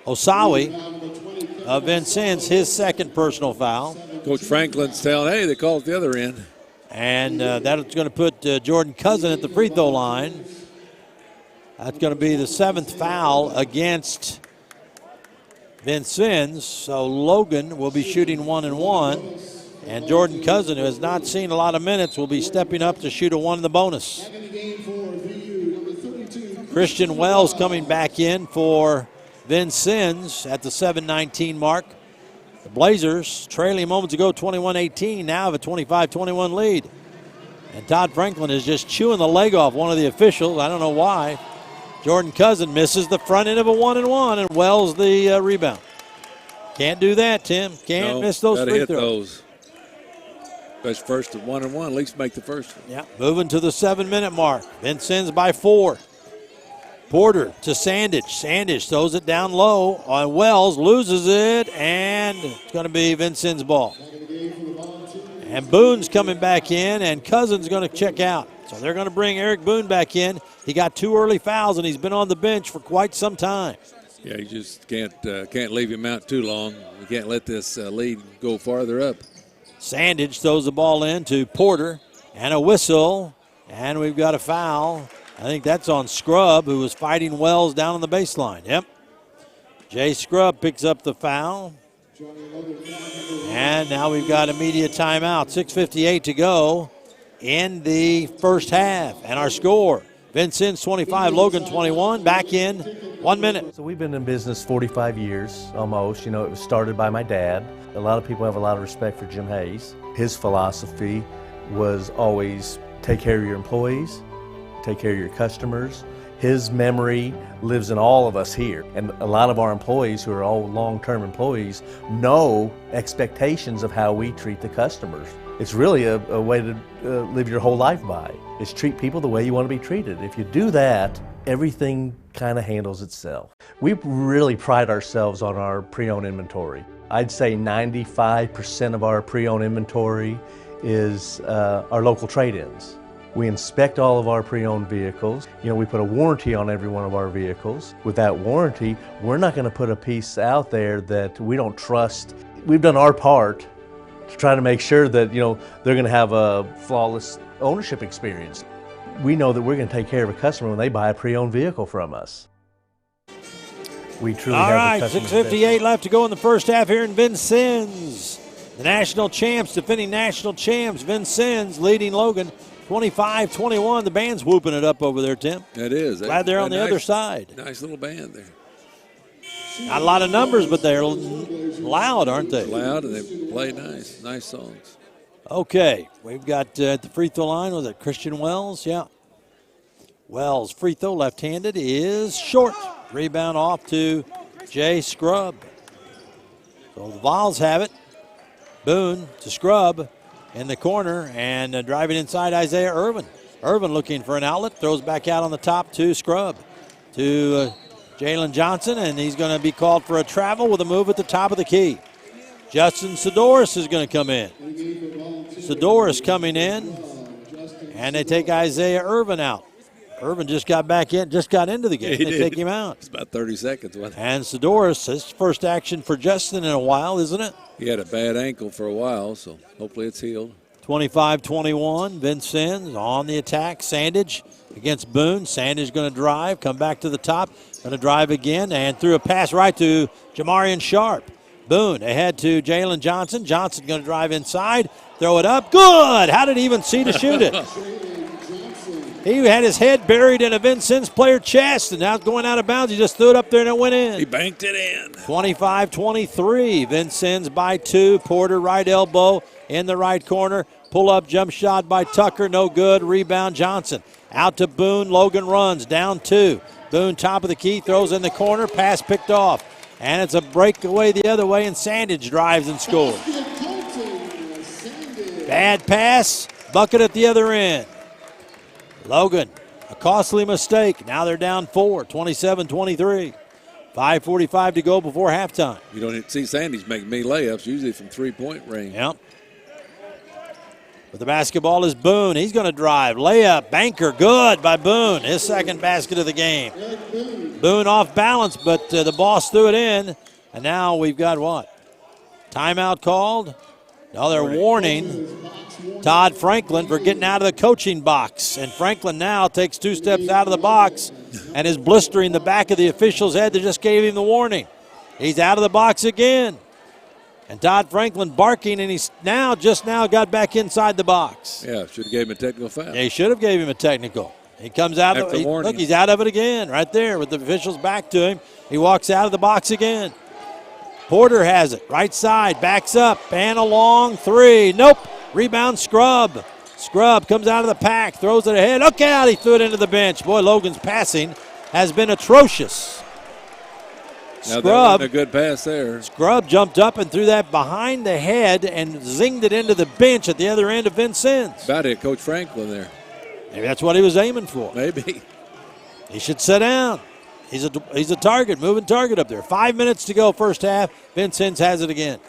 Osawi of Vincennes, his second personal foul. Coach Franklin's telling, hey, they called it the other end. And that's going to put Jordan Cousin at the free throw line. That's going to be the 7th foul against Vincennes. So Logan will be shooting 1 and 1. And Jordan Cousin, who has not seen a lot of minutes, will be stepping up to shoot a 1 in the bonus. Christian Wells coming back in for Vincennes at the 7:19 mark. The Blazers trailing moments ago 21-18, now have a 25-21 lead. And Todd Franklin is just chewing the leg off one of the officials. I don't know why. Jordan Cousin misses the front end of a 1 and 1, and Wells the rebound. Can't do that, Tim. Can't miss those free hit throws. Those. Best first at 1 and 1, at least make the first one. Yeah, moving to the 7-minute mark. Vincennes by 4. Porter to Sandage. Sandage throws it down low on Wells, loses it, and it's going to be Vincennes' ball. And Boone's coming back in, and Cousin's going to check out. So they're going to bring Eric Boone back in. He got 2 early fouls, and he's been on the bench for quite some time. Yeah, you just can't leave him out too long. You can't let this lead go farther up. Sandage throws the ball in to Porter, and a whistle, and we've got a foul. I think that's on Scrubb, who was fighting Wells down on the baseline. Yep. Jay Scrubb picks up the foul. And now we've got immediate timeout. 6:58 to go in the first half. And our score, Vincennes 25, Logan 21, back in 1 minute. So we've been in business 45 years almost. You know, it was started by my dad. A lot of people have a lot of respect for Jim Hayes. His philosophy was always take care of your employees, take care of your customers. His memory lives in all of us here. And a lot of our employees, who are all long-term employees, know expectations of how we treat the customers. It's really a way to live your whole life by. Is treat people the way you want to be treated. If you do that, everything kind of handles itself. We really pride ourselves on our pre-owned inventory. I'd say 95% of our pre-owned inventory is our local trade-ins. We inspect all of our pre-owned vehicles. You know, we put a warranty on every one of our vehicles. With that warranty, we're not going to put a piece out there that we don't trust. We've done our part to try to make sure that, you know, they're going to have a flawless ownership experience. We know that we're going to take care of a customer when they buy a pre-owned vehicle from us. We truly all have right, the customer's 6:58 left to go in the first half here in Vincennes. The national champs, defending national champs, Vincennes leading Logan 25-21. The band's whooping it up over there, Tim. It is. Glad they're on the other side. Nice little band there. Not a lot of numbers, but they're loud, aren't they? Loud, and they play nice. Nice songs. Okay, we've got at the free throw line, was it Christian Wells? Yeah. Wells, free throw left-handed, is short. Rebound off to Jay Scrubb. So the Vols have it. Boone to Scrubb in the corner, and driving inside Isaiah Irvin. Irvin looking for an outlet, throws back out on the top to Scrubb. To Jalen Johnson, and he's going to be called for a travel with a move at the top of the key. Justin Sidoris is going to come in. Sidoris coming in, and they take Isaiah Irvin out. Irvin just got back in, just got into the game. They take him out. It's about 30 seconds. Wasn't it? And Sidoris, his first action for Justin in a while, isn't it? He had a bad ankle for a while, so hopefully it's healed. 25-21. Vincennes on the attack. Sandage against Boone. Sandage going to drive, come back to the top, going to drive again, and threw a pass right to Jamarian Sharp. Boone ahead to Jalen Johnson. Johnson going to drive inside, throw it up. Good! How did he even see to shoot it? He had his head buried in a Vincennes player chest, and now it's going out of bounds. He just threw it up there and it went in. He banked it in. 25-23. Vincennes by 2. Porter right elbow in the right corner. Pull up jump shot by Tucker. No good. Rebound Johnson. Out to Boone. Logan runs. Down 2. Boone top of the key. Throws in the corner. Pass picked off. And it's a breakaway the other way, and Sandage drives and scores. Bad pass. Bucket at the other end. Logan, a costly mistake. Now they're down 4, 27-23. 5:45 to go before halftime. You don't see Sandys make many layups, usually from three-point range. Yep. But the basketball is Boone. He's going to drive. Layup, banker, good by Boone. His second basket of the game. Boone off balance, but the boss threw it in. And now we've got what? Timeout called. Now they're warning Todd Franklin for getting out of the coaching box. And Franklin now takes 2 steps out of the box and is blistering the back of the official's head that just gave him the warning. He's out of the box again. And Todd Franklin barking, and he's just now got back inside the box. Yeah, should have gave him a technical foul. They should have gave him a technical. He comes out of it. Look, he's out of it again right there with the officials back to him. He walks out of the box again. Porter has it. Right side, backs up, and a long 3. Nope. Rebound Scrub. Scrub comes out of the pack, throws it ahead. Look out, he threw it into the bench. Boy, Logan's passing has been atrocious. Now Scrub, a good pass there. Scrub jumped up and threw that behind the head and zinged it into the bench at the other end of Vincennes. About it, Coach Franklin there. Maybe that's what he was aiming for. Maybe. He should sit down. He's a target, moving target up there. 5 minutes to go first half. Vincennes has it again.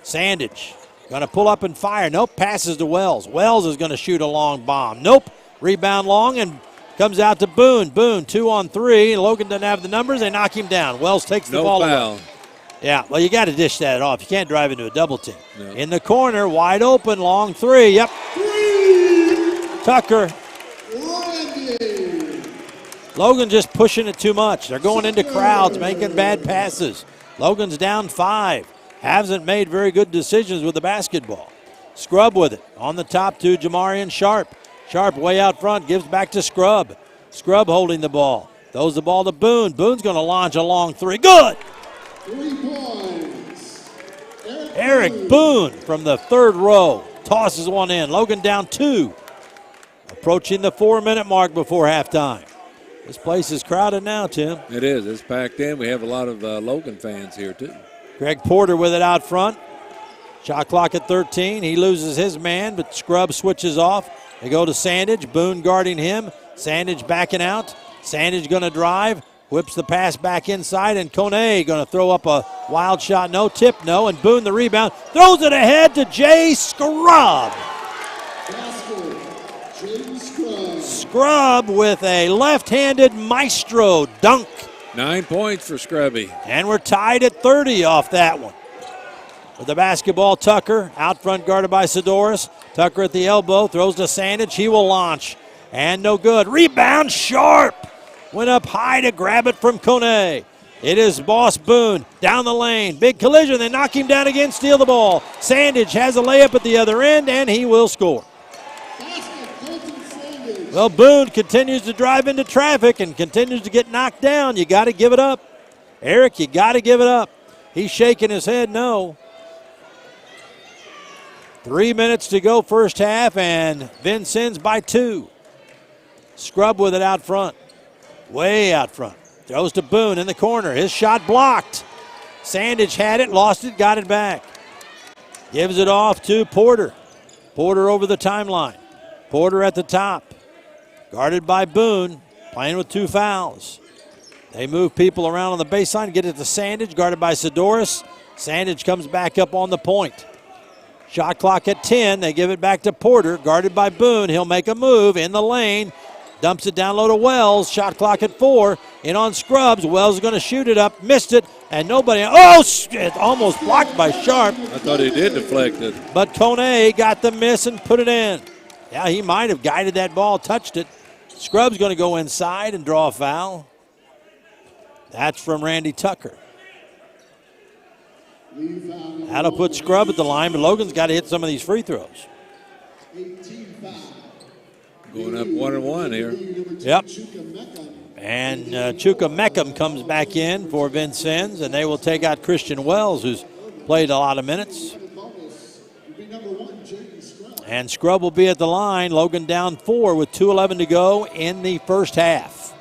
Sandage going to pull up and fire. Nope, passes to Wells. Wells is going to shoot a long bomb. Nope, rebound long and comes out to Boone. Boone 2 on 3. Logan doesn't have the numbers. They knock him down. Wells takes the ball away. Yeah, well, you got to dish that off. You can't drive into a double team. No. In the corner, wide open, long 3. Yep. Tucker. Logan just pushing it too much. They're going into crowds, making bad passes. Logan's down 5. Hasn't made very good decisions with the basketball. Scrub with it. On the top to Jamarian Sharp. Sharp way out front, gives back to Scrub. Scrub holding the ball. Throws the ball to Boone. Boone's going to launch a long 3. Good! 3 points. Eric Boone from the 3rd row. Tosses one in. Logan down 2. Approaching the 4-minute mark before halftime. This place is crowded now, Tim. It is. It's packed in. We have a lot of Logan fans here, too. Greg Porter with it out front. Shot clock at 13. He loses his man, but Scrub switches off. They go to Sandage. Boone guarding him. Sandage backing out. Sandage going to drive. Whips the pass back inside, and Kone going to throw up a wild shot. No tip, no. And Boone the rebound. Throws it ahead to Jay Scrub. Scrub with a left-handed maestro dunk. 9 points for Scrubby. And we're tied at 30 off that one. With the basketball, Tucker out front guarded by Sidoris. Tucker at the elbow, throws to Sandage. He will launch. And no good. Rebound, Sharp. Went up high to grab it from Kone. It is Boss Boone down the lane. Big collision. They knock him down again, steal the ball. Sandage has a layup at the other end, and he will score. Well, Boone continues to drive into traffic and continues to get knocked down. You got to give it up. Eric, you got to give it up. He's shaking his head no. 3 minutes to go first half, and Vincennes by 2. Scrub with it out front. Way out front. Throws to Boone in the corner. His shot blocked. Sandage had it, lost it, got it back. Gives it off to Porter. Porter over the timeline. Porter at the top. Guarded by Boone, playing with 2 fouls. They move people around on the baseline, get it to Sandage, guarded by Sidoris. Sandage comes back up on the point. Shot clock at 10. They give it back to Porter, guarded by Boone. He'll make a move in the lane. Dumps it down low to Wells. Shot clock at 4. In on Scrubs. Wells is going to shoot it up. Missed it. and nobody. Oh, it almost blocked by Sharp. I thought he did deflect it. But Kone got the miss and put it in. Yeah, he might have guided that ball, touched it. Scrub's going to go inside and draw a foul. That's from Randy Tucker. That'll put Scrub at the line, but Logan's got to hit some of these free throws. Going up 1-1 here. Yep. And Chuka Meckham comes back in for Vincennes, and they will take out Christian Wells, who's played a lot of minutes. And Scrub will be at the line. Logan down 4 with 2:11 to go in the first half.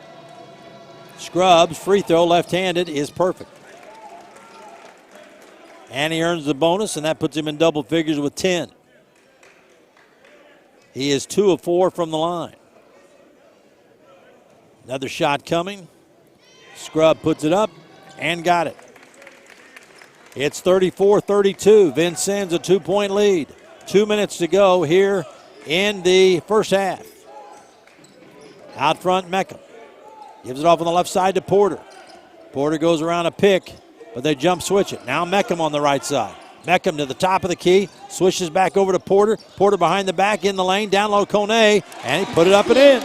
Scrub's free throw, left-handed, is perfect. And he earns the bonus, and that puts him in double figures with 10. He is 2 of 4 from the line. Another shot coming. Scrub puts it up and got it. It's 34-32. Vincennes a 2-point lead. 2 minutes to go here in the first half. Out front, Meckham. Gives it off on the left side to Porter. Porter goes around a pick, but they jump switch it. Now Meckham on the right side. Meckham to the top of the key, swishes back over to Porter. Porter behind the back, in the lane, down low Kone, and he put it up and in.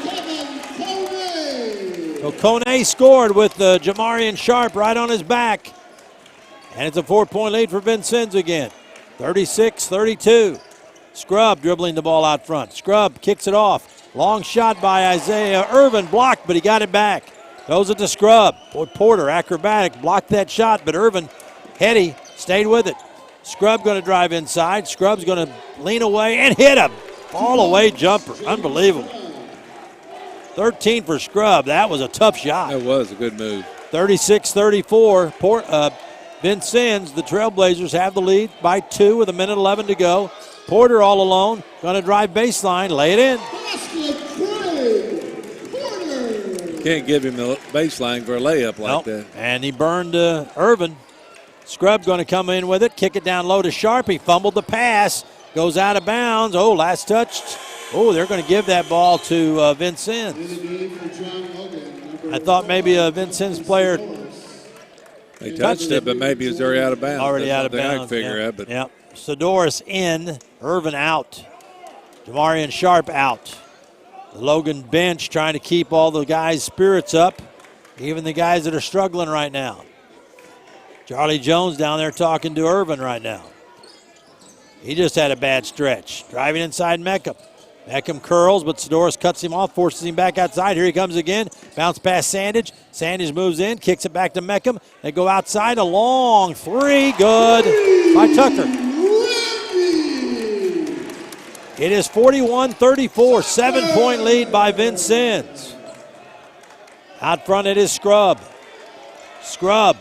So Kone scored with Jamarian Sharp right on his back. And it's a 4-point lead for Vincennes again. 36-32. Scrub dribbling the ball out front. Scrub kicks it off. Long shot by Isaiah Irvin, blocked, but he got it back. Goes it to Scrub. Porter, acrobatic, blocked that shot, but Irvin, heady, stayed with it. Scrub going to drive inside. Scrub's going to lean away and hit a all-away jumper. Unbelievable. 13 for Scrub. That was a tough shot. That was a good move. 36-34. Vincennes, the Trailblazers, have the lead by 2 with 1:11 to go. Porter all alone, going to drive baseline, lay it in. Can't give him the baseline for a layup like that. And he burned Irvin. Scrub going to come in with it, kick it down low to Sharp. He fumbled the pass, goes out of bounds. Oh, last touch. Oh, they're going to give that ball to Vincennes. I thought maybe a Vincennes player They touched it, but maybe it was already out of bounds. Already That's out of bounds. I can figure out, but Sidoris in, Irvin out, Jamarian Sharp out. The Logan bench trying to keep all the guys' spirits up, even the guys that are struggling right now. Charlie Jones down there talking to Irvin right now. He just had a bad stretch. Driving inside Meckham. Meckham curls, but Sidoris cuts him off, forces him back outside. Here he comes again. Bounce past Sandage. Sandage moves in, kicks it back to Meckham. They go outside. A long three. Good by Tucker. It is 41-34. 7-point lead by Vincennes. Out front it is Scrub. Scrub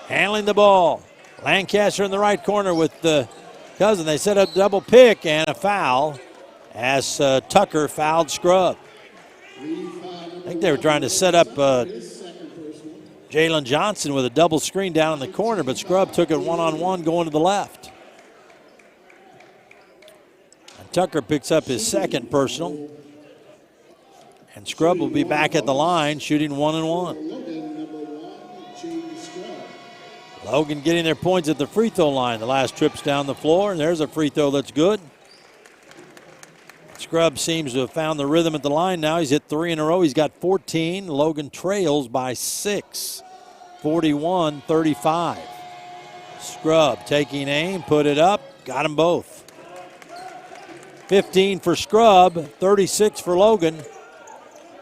handling the ball. Lancaster in the right corner with the cousin. They set up double pick and a foul as Tucker fouled Scrub. I think they were trying to set up Jalen Johnson with a double screen down in the corner, but Scrub took it one-on-one going to the left. And Tucker picks up his second personal. And Scrub will be back at the line shooting 1-1. Logan getting their points at the free throw line. The last trip's down the floor, and there's a free throw that's good. Scrub seems to have found the rhythm at the line now. He's hit 3 in a row. He's got 14. Logan trails by 6, 41-35. Scrub taking aim, put it up, got them both. 15 for Scrub, 36 for Logan.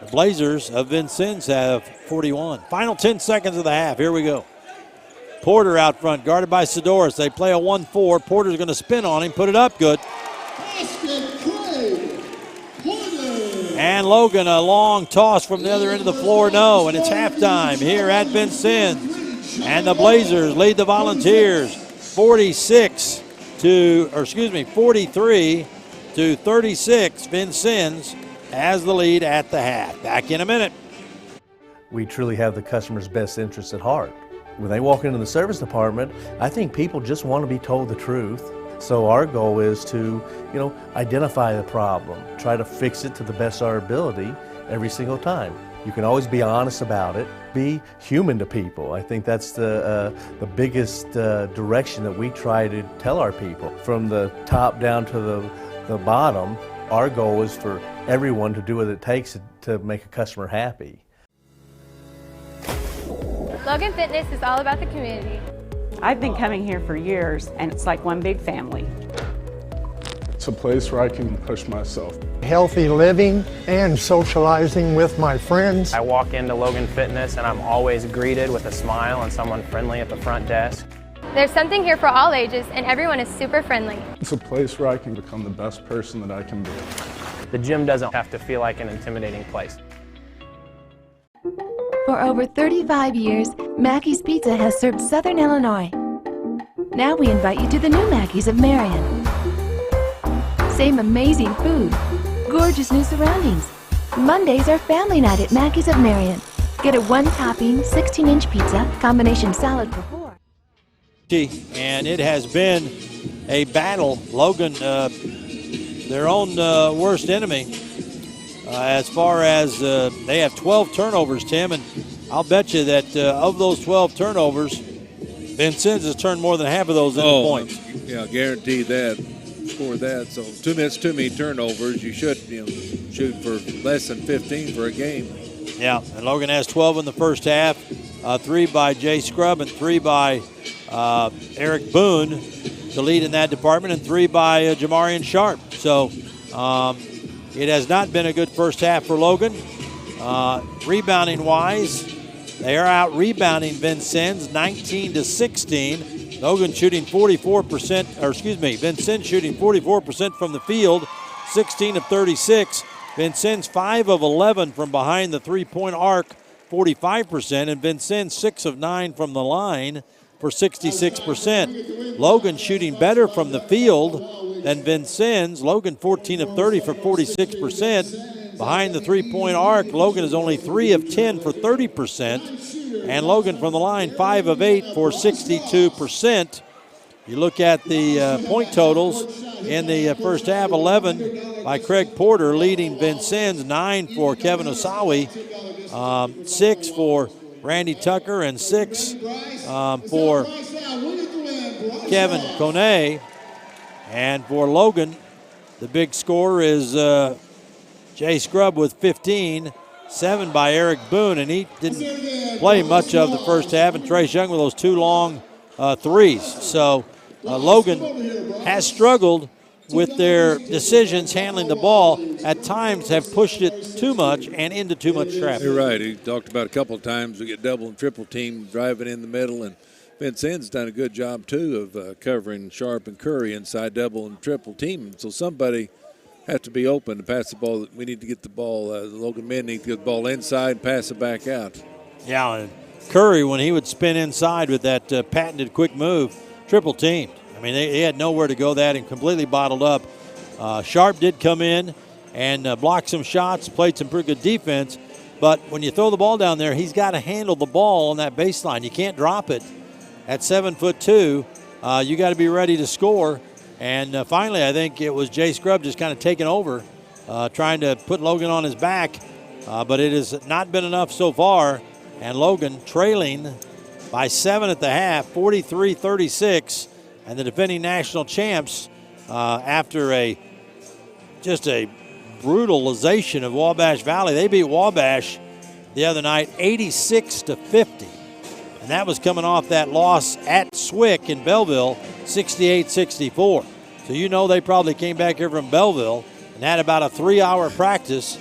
The Blazers of Vincennes have 41. Final 10 seconds of the half. Here we go. Porter out front, guarded by Sidoris. They play a 1-4. Porter's going to spin on him, put it up, good. And Logan, a long toss from the other end of the floor, no. And it's halftime here at Vincennes. And the Blazers lead the Volunteers 43-36. Vincennes has the lead at the half. Back in a minute. We truly have the customer's best interest at heart. When they walk into the service department, I think people just want to be told the truth. So our goal is to, identify the problem, try to fix it to the best of our ability every single time. You can always be honest about it. Be human to people. I think that's the biggest direction that we try to tell our people. From the top down to the bottom, our goal is for everyone to do what it takes to make a customer happy. Logan Fitness is all about the community. I've been coming here for years, and it's like one big family. It's a place where I can push myself. Healthy living and socializing with my friends. I walk into Logan Fitness and I'm always greeted with a smile and someone friendly at the front desk. There's something here for all ages, and everyone is super friendly. It's a place where I can become the best person that I can be. The gym doesn't have to feel like an intimidating place. For over 35 years, Mackey's Pizza has served Southern Illinois. Now we invite you to the new Mackey's of Marion. Same amazing food, gorgeous new surroundings. Mondays are family night at Mackey's of Marion. Get a one-topping, 16-inch pizza, combination salad for $4. And it has been a battle. Logan, their own worst enemy, as far as they have 12 turnovers, Tim, and I'll bet you that of those 12 turnovers, Vincennes has turned more than half of those into points. Yeah, guarantee that. Score that. So 2 minutes, too many turnovers. You should shoot for less than 15 for a game. Yeah, and Logan has 12 in the first half, 3 by Jay Scrubb and 3 by Eric Boone to lead in that department, and 3 by Jamarian Sharp. So it has not been a good first half for Logan. Rebounding-wise, they are out rebounding Vincennes 19-16. Logan shooting 44%, or excuse me, Vincennes shooting 44% from the field, 16 of 36. Vincennes 5 of 11 from behind the three-point arc, 45%, and Vincennes 6 of 9 from the line for 66%. Logan shooting better from the field than Vincennes. Logan 14 of 30 for 46%. Behind the three-point arc, Logan is only 3 of 10 for 30%. And Logan from the line, 5 of 8 for 62%. You look at the point totals in the first half, 11 by Craig Porter, leading Vincennes, 9 for Kevin Osawi, 6 for Randy Tucker, and 6 for Kevin Kone. And for Logan, the big score is Jay Scrubb with 15, 7 by Eric Boone, and he didn't play much of the first half, and Trace Young with those 2 long threes. So Logan has struggled with their decisions handling the ball. At times have pushed it too much and into too much traffic. You're right. He talked about a couple of times we get double and triple team driving in the middle, and Vincennes done a good job too of covering Sharp and Curry inside double and triple team. So somebody has to be open to pass the ball. We need to get the ball. The Logan men need to get the ball inside and pass it back out. Yeah, and Curry, when he would spin inside with that patented quick move, triple teamed. I mean, they had nowhere to go that and completely bottled up. Sharp did come in and block some shots, played some pretty good defense. But when you throw the ball down there, he's got to handle the ball on that baseline. You can't drop it. At 7'2", you got to be ready to score. And finally, I think it was Jay Scrubb just kind of taking over, trying to put Logan on his back. But it has not been enough so far. And Logan trailing by 7 at the half, 43-36. And the defending national champs, after just a brutalization of Wabash Valley, they beat Wabash the other night 86-50. And that was coming off that loss at Swick in Belleville, 68-64. So you know they probably came back here from Belleville and had about a 3-hour practice.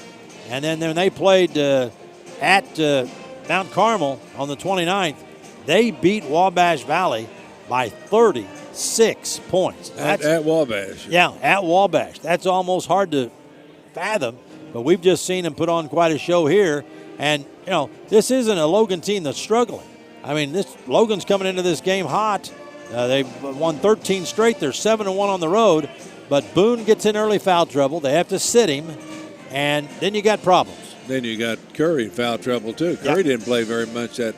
And then when they played at Mount Carmel on the 29th, they beat Wabash Valley by 36 points. At Wabash. Yeah, at Wabash. That's almost hard to fathom, but we've just seen them put on quite a show here. And, you know, this isn't a Logan team that's struggling. I mean, Logan's coming into this game hot. They've won 13 straight. They're 7-1 on the road. But Boone gets in early foul trouble. They have to sit him, and then you got problems. Then you got Curry in foul trouble, too. Curry didn't play very much that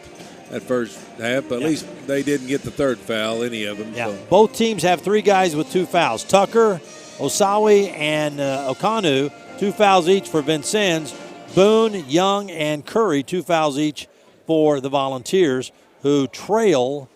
first half, but at least they didn't get the third foul, any of them. Yeah, so. Both teams have 3 guys with 2 fouls. Tucker, Osawi, and Okanu, 2 fouls each for Vincennes. Boone, Young, and Curry, 2 fouls each for the Volunteers, who trail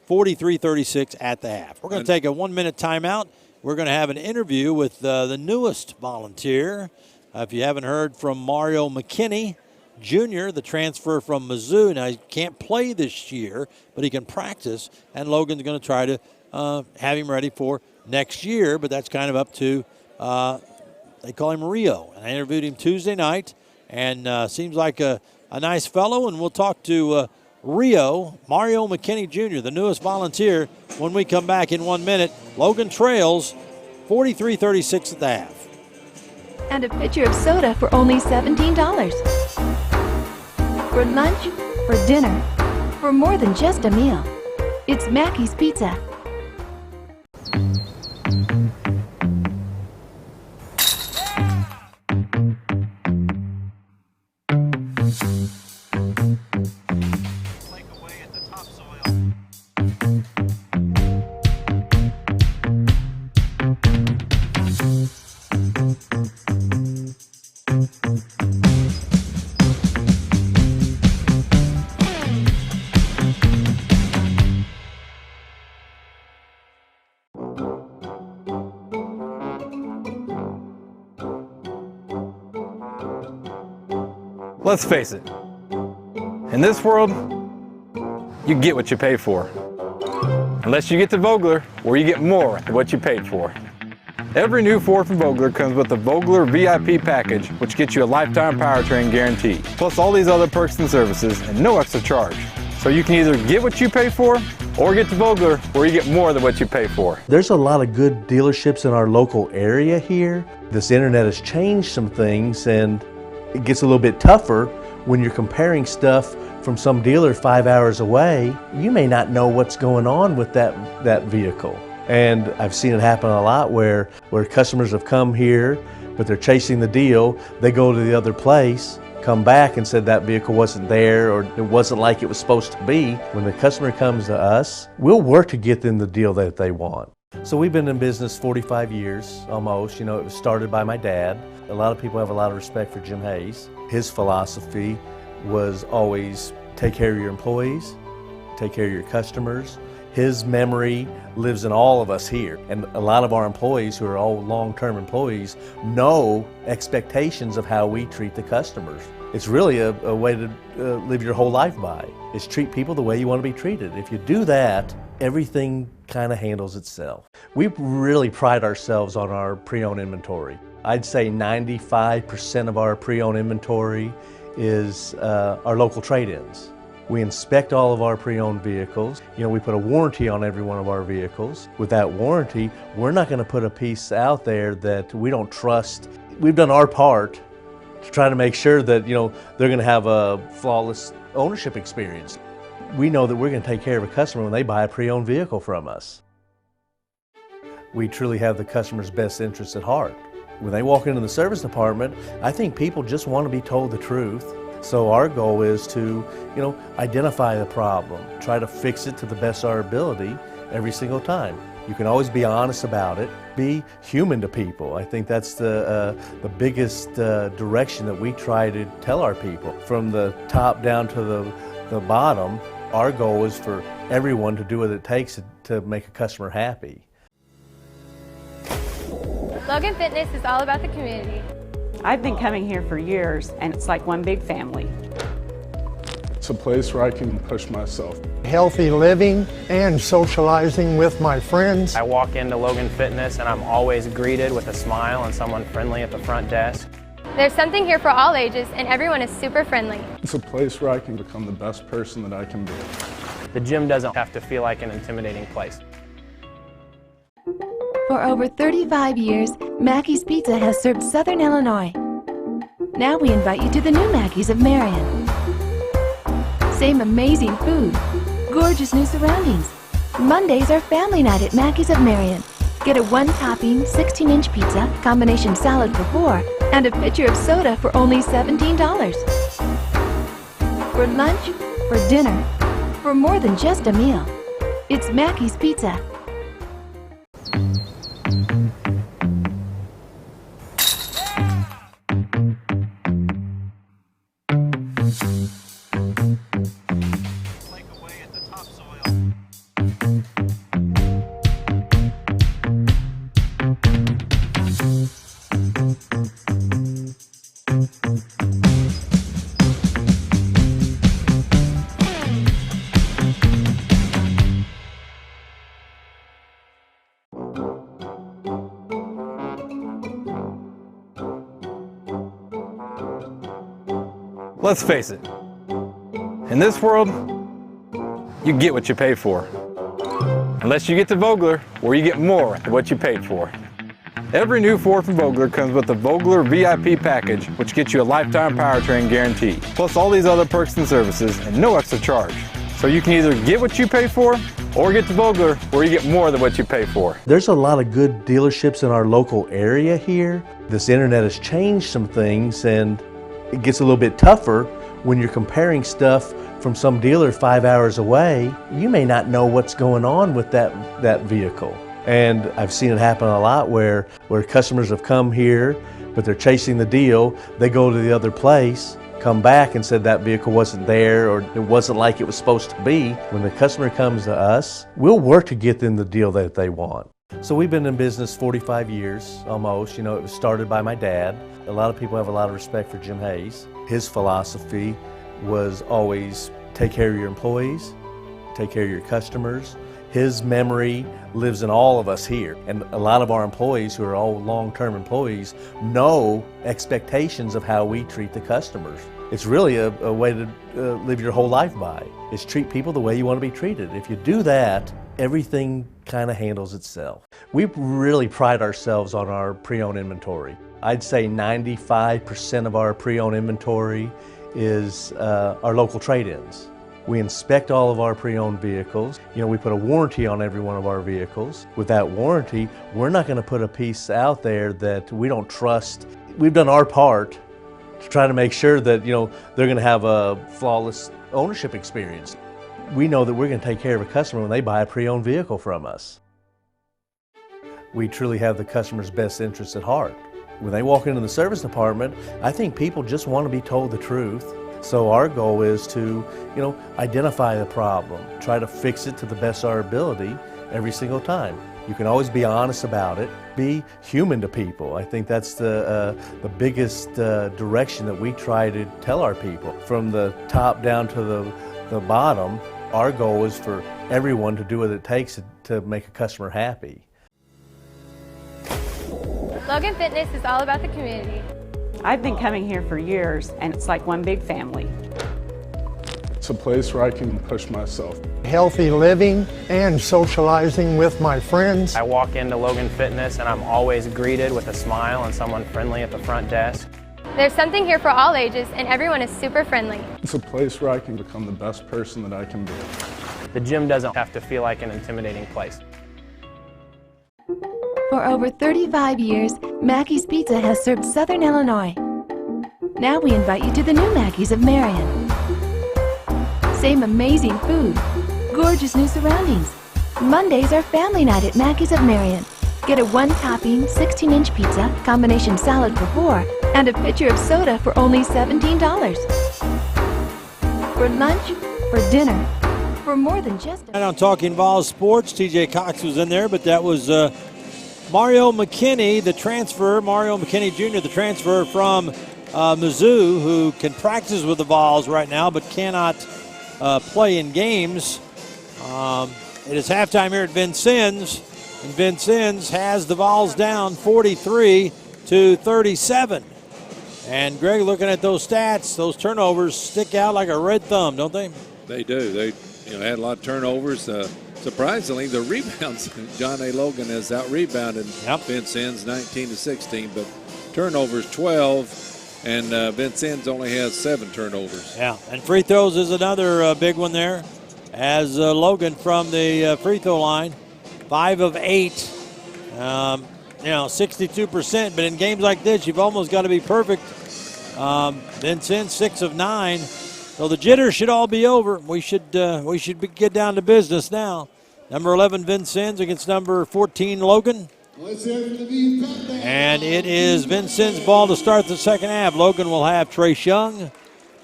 43-36 at the half. We're going to take a 1-minute timeout. We're going to have an interview with the newest Volunteer. If you haven't heard from Mario McKinney Jr., the transfer from Mizzou. Now, he can't play this year, but he can practice, and Logan's going to try to have him ready for next year, but that's kind of up to, they call him Rio. And I interviewed him Tuesday night, and seems like a nice fellow, and we'll talk to Rio, Mario McKinney Jr., the newest Volunteer, when we come back in 1 minute. Logan trails 43-36 at the half. And a pitcher of soda for only $17. For lunch, for dinner, for more than just a meal. It's Mackey's Pizza. Let's face it, in this world, you get what you pay for. Unless you get to Vogler, where you get more than what you paid for. Every new Ford from Vogler comes with the Vogler VIP package, which gets you a lifetime powertrain guarantee, plus all these other perks and services and no extra charge. So you can either get what you pay for or get to Vogler, where you get more than what you pay for. There's a lot of good dealerships in our local area here. This internet has changed some things, and it gets a little bit tougher when you're comparing stuff from some dealer 5 hours away. You may not know what's going on with that vehicle. And I've seen it happen a lot where customers have come here, but they're chasing the deal. They go to the other place, come back and said that vehicle wasn't there, or it wasn't like it was supposed to be. When the customer comes to us, we'll work to get them the deal that they want. So we've been in business 45 years almost. You know, it was started by my dad. A lot of people have a lot of respect for Jim Hayes. His philosophy was always take care of your employees, take care of your customers. His memory lives in all of us here. And a lot of our employees, who are all long-term employees, know expectations of how we treat the customers. It's really a way to live your whole life by. It's treat people the way you want to be treated. If you do that, everything kind of handles itself. We really pride ourselves on our pre-owned inventory. I'd say 95% of our pre-owned inventory is our local trade-ins. We inspect all of our pre-owned vehicles. You know, we put a warranty on every one of our vehicles. With that warranty, we're not going to put a piece out there that we don't trust. We've done our part to try to make sure that, you know, they're going to have a flawless ownership experience. We know that we're going to take care of a customer when they buy a pre-owned vehicle from us. We truly have the customer's best interests at heart. When they walk into the service department, I think people just want to be told the truth. So our goal is to, you know, identify the problem, try to fix it to the best of our ability every single time. You can always be honest about it, be human to people. I think that's the biggest direction that we try to tell our people. From the top down to the bottom, our goal is for everyone to do what it takes to make a customer happy. Logan Fitness is all about the community. I've been coming here for years, and it's like one big family. It's a place where I can push myself. Healthy living and socializing with my friends. I walk into Logan Fitness and I'm always greeted with a smile and someone friendly at the front desk. There's something here for all ages, and everyone is super friendly. It's a place where I can become the best person that I can be. The gym doesn't have to feel like an intimidating place. For over 35 years, Mackey's Pizza has served Southern Illinois. Now we invite you to the new Mackey's of Marion. Same amazing food, gorgeous new surroundings. Mondays are family night at Mackey's of Marion. Get a one-topping 16-inch pizza, combination salad for $4, and a pitcher of soda for only $17. For lunch, for dinner, for more than just a meal. It's Mackey's Pizza. Let's face it, in this world, you get what you pay for. Unless you get to Vogler, where you get more than what you paid for. Every new Ford from Vogler comes with the Vogler VIP package, which gets you a lifetime powertrain guarantee, plus all these other perks and services and no extra charge. So you can either get what you pay for or get to Vogler, where you get more than what you pay for. There's a lot of good dealerships in our local area here. This internet has changed some things, and it gets a little bit tougher when you're comparing stuff from some dealer 5 hours away. You may not know what's going on with that vehicle. And I've seen it happen a lot where customers have come here, but they're chasing the deal. They go to the other place, come back and said that vehicle wasn't there, or it wasn't like it was supposed to be. When the customer comes to us, we'll work to get them the deal that they want. So we've been in business 45 years almost. You know, it was started by my dad. A lot of people have a lot of respect for Jim Hayes. His philosophy was always take care of your employees, take care of your customers. His memory lives in all of us here. And a lot of our employees, who are all long-term employees, know expectations of how we treat the customers. It's really a way to live your whole life by, is treat people the way you want to be treated. If you do that, everything kind of handles itself. We really pride ourselves on our pre-owned inventory. I'd say 95% of our pre-owned inventory is our local trade-ins. We inspect all of our pre-owned vehicles. You know, we put a warranty on every one of our vehicles. With that warranty, we're not going to put a piece out there that we don't trust. We've done our part to try to make sure that, you know, they're going to have a flawless ownership experience. We know that we're going to take care of a customer when they buy a pre-owned vehicle from us. We truly have the customer's best interests at heart. When they walk into the service department, I think people just want to be told the truth. So our goal is to, you know, identify the problem, try to fix it to the best of our ability every single time. You can always be honest about it, be human to people. I think that's the biggest direction that we try to tell our people. From the top down to the bottom, our goal is for everyone to do what it takes to make a customer happy. Logan Fitness is all about the community. I've been coming here for years, and it's like one big family. It's a place where I can push myself. Healthy living and socializing with my friends. I walk into Logan Fitness and I'm always greeted with a smile and someone friendly at the front desk. There's something here for all ages, and everyone is super friendly. It's a place where I can become the best person that I can be. The gym doesn't have to feel like an intimidating place. For over 35 years, Mackey's Pizza has served Southern Illinois. Now we invite you to the new Mackey's of Marion. Same amazing food, gorgeous new surroundings. Mondays are family night at Mackey's of Marion. Get a one-topping, 16-inch pizza, combination salad for $4, and a pitcher of soda for only $17. For lunch, for dinner, for more than just a... And on Talking Vols Sports, TJ Cox was in there, but that was Mario McKinney, the transfer, Mario McKinney Jr., the transfer from Mizzou, who can practice with the Vols right now but cannot play in games. It is halftime here at Vincennes, and Vincennes has the Vols down 43-37. And Greg, looking at those stats, those turnovers stick out like a red thumb, don't they? They do. They had a lot of turnovers. Surprisingly, the rebounds, John A. Logan has out-rebounded Vincennes 19-16, but turnovers 12, and Vincennes only has 7 turnovers. Yeah, and free throws is another big one there, as Logan from the free throw line, 5 of 8, 62%, but in games like this, you've almost got to be perfect. Vincennes 6 of 9. So the jitters should all be over. We should get down to business now. Number 11 Vincennes against number 14 Logan. And it is Vincennes' ball to start the second half. Logan will have Trace Young,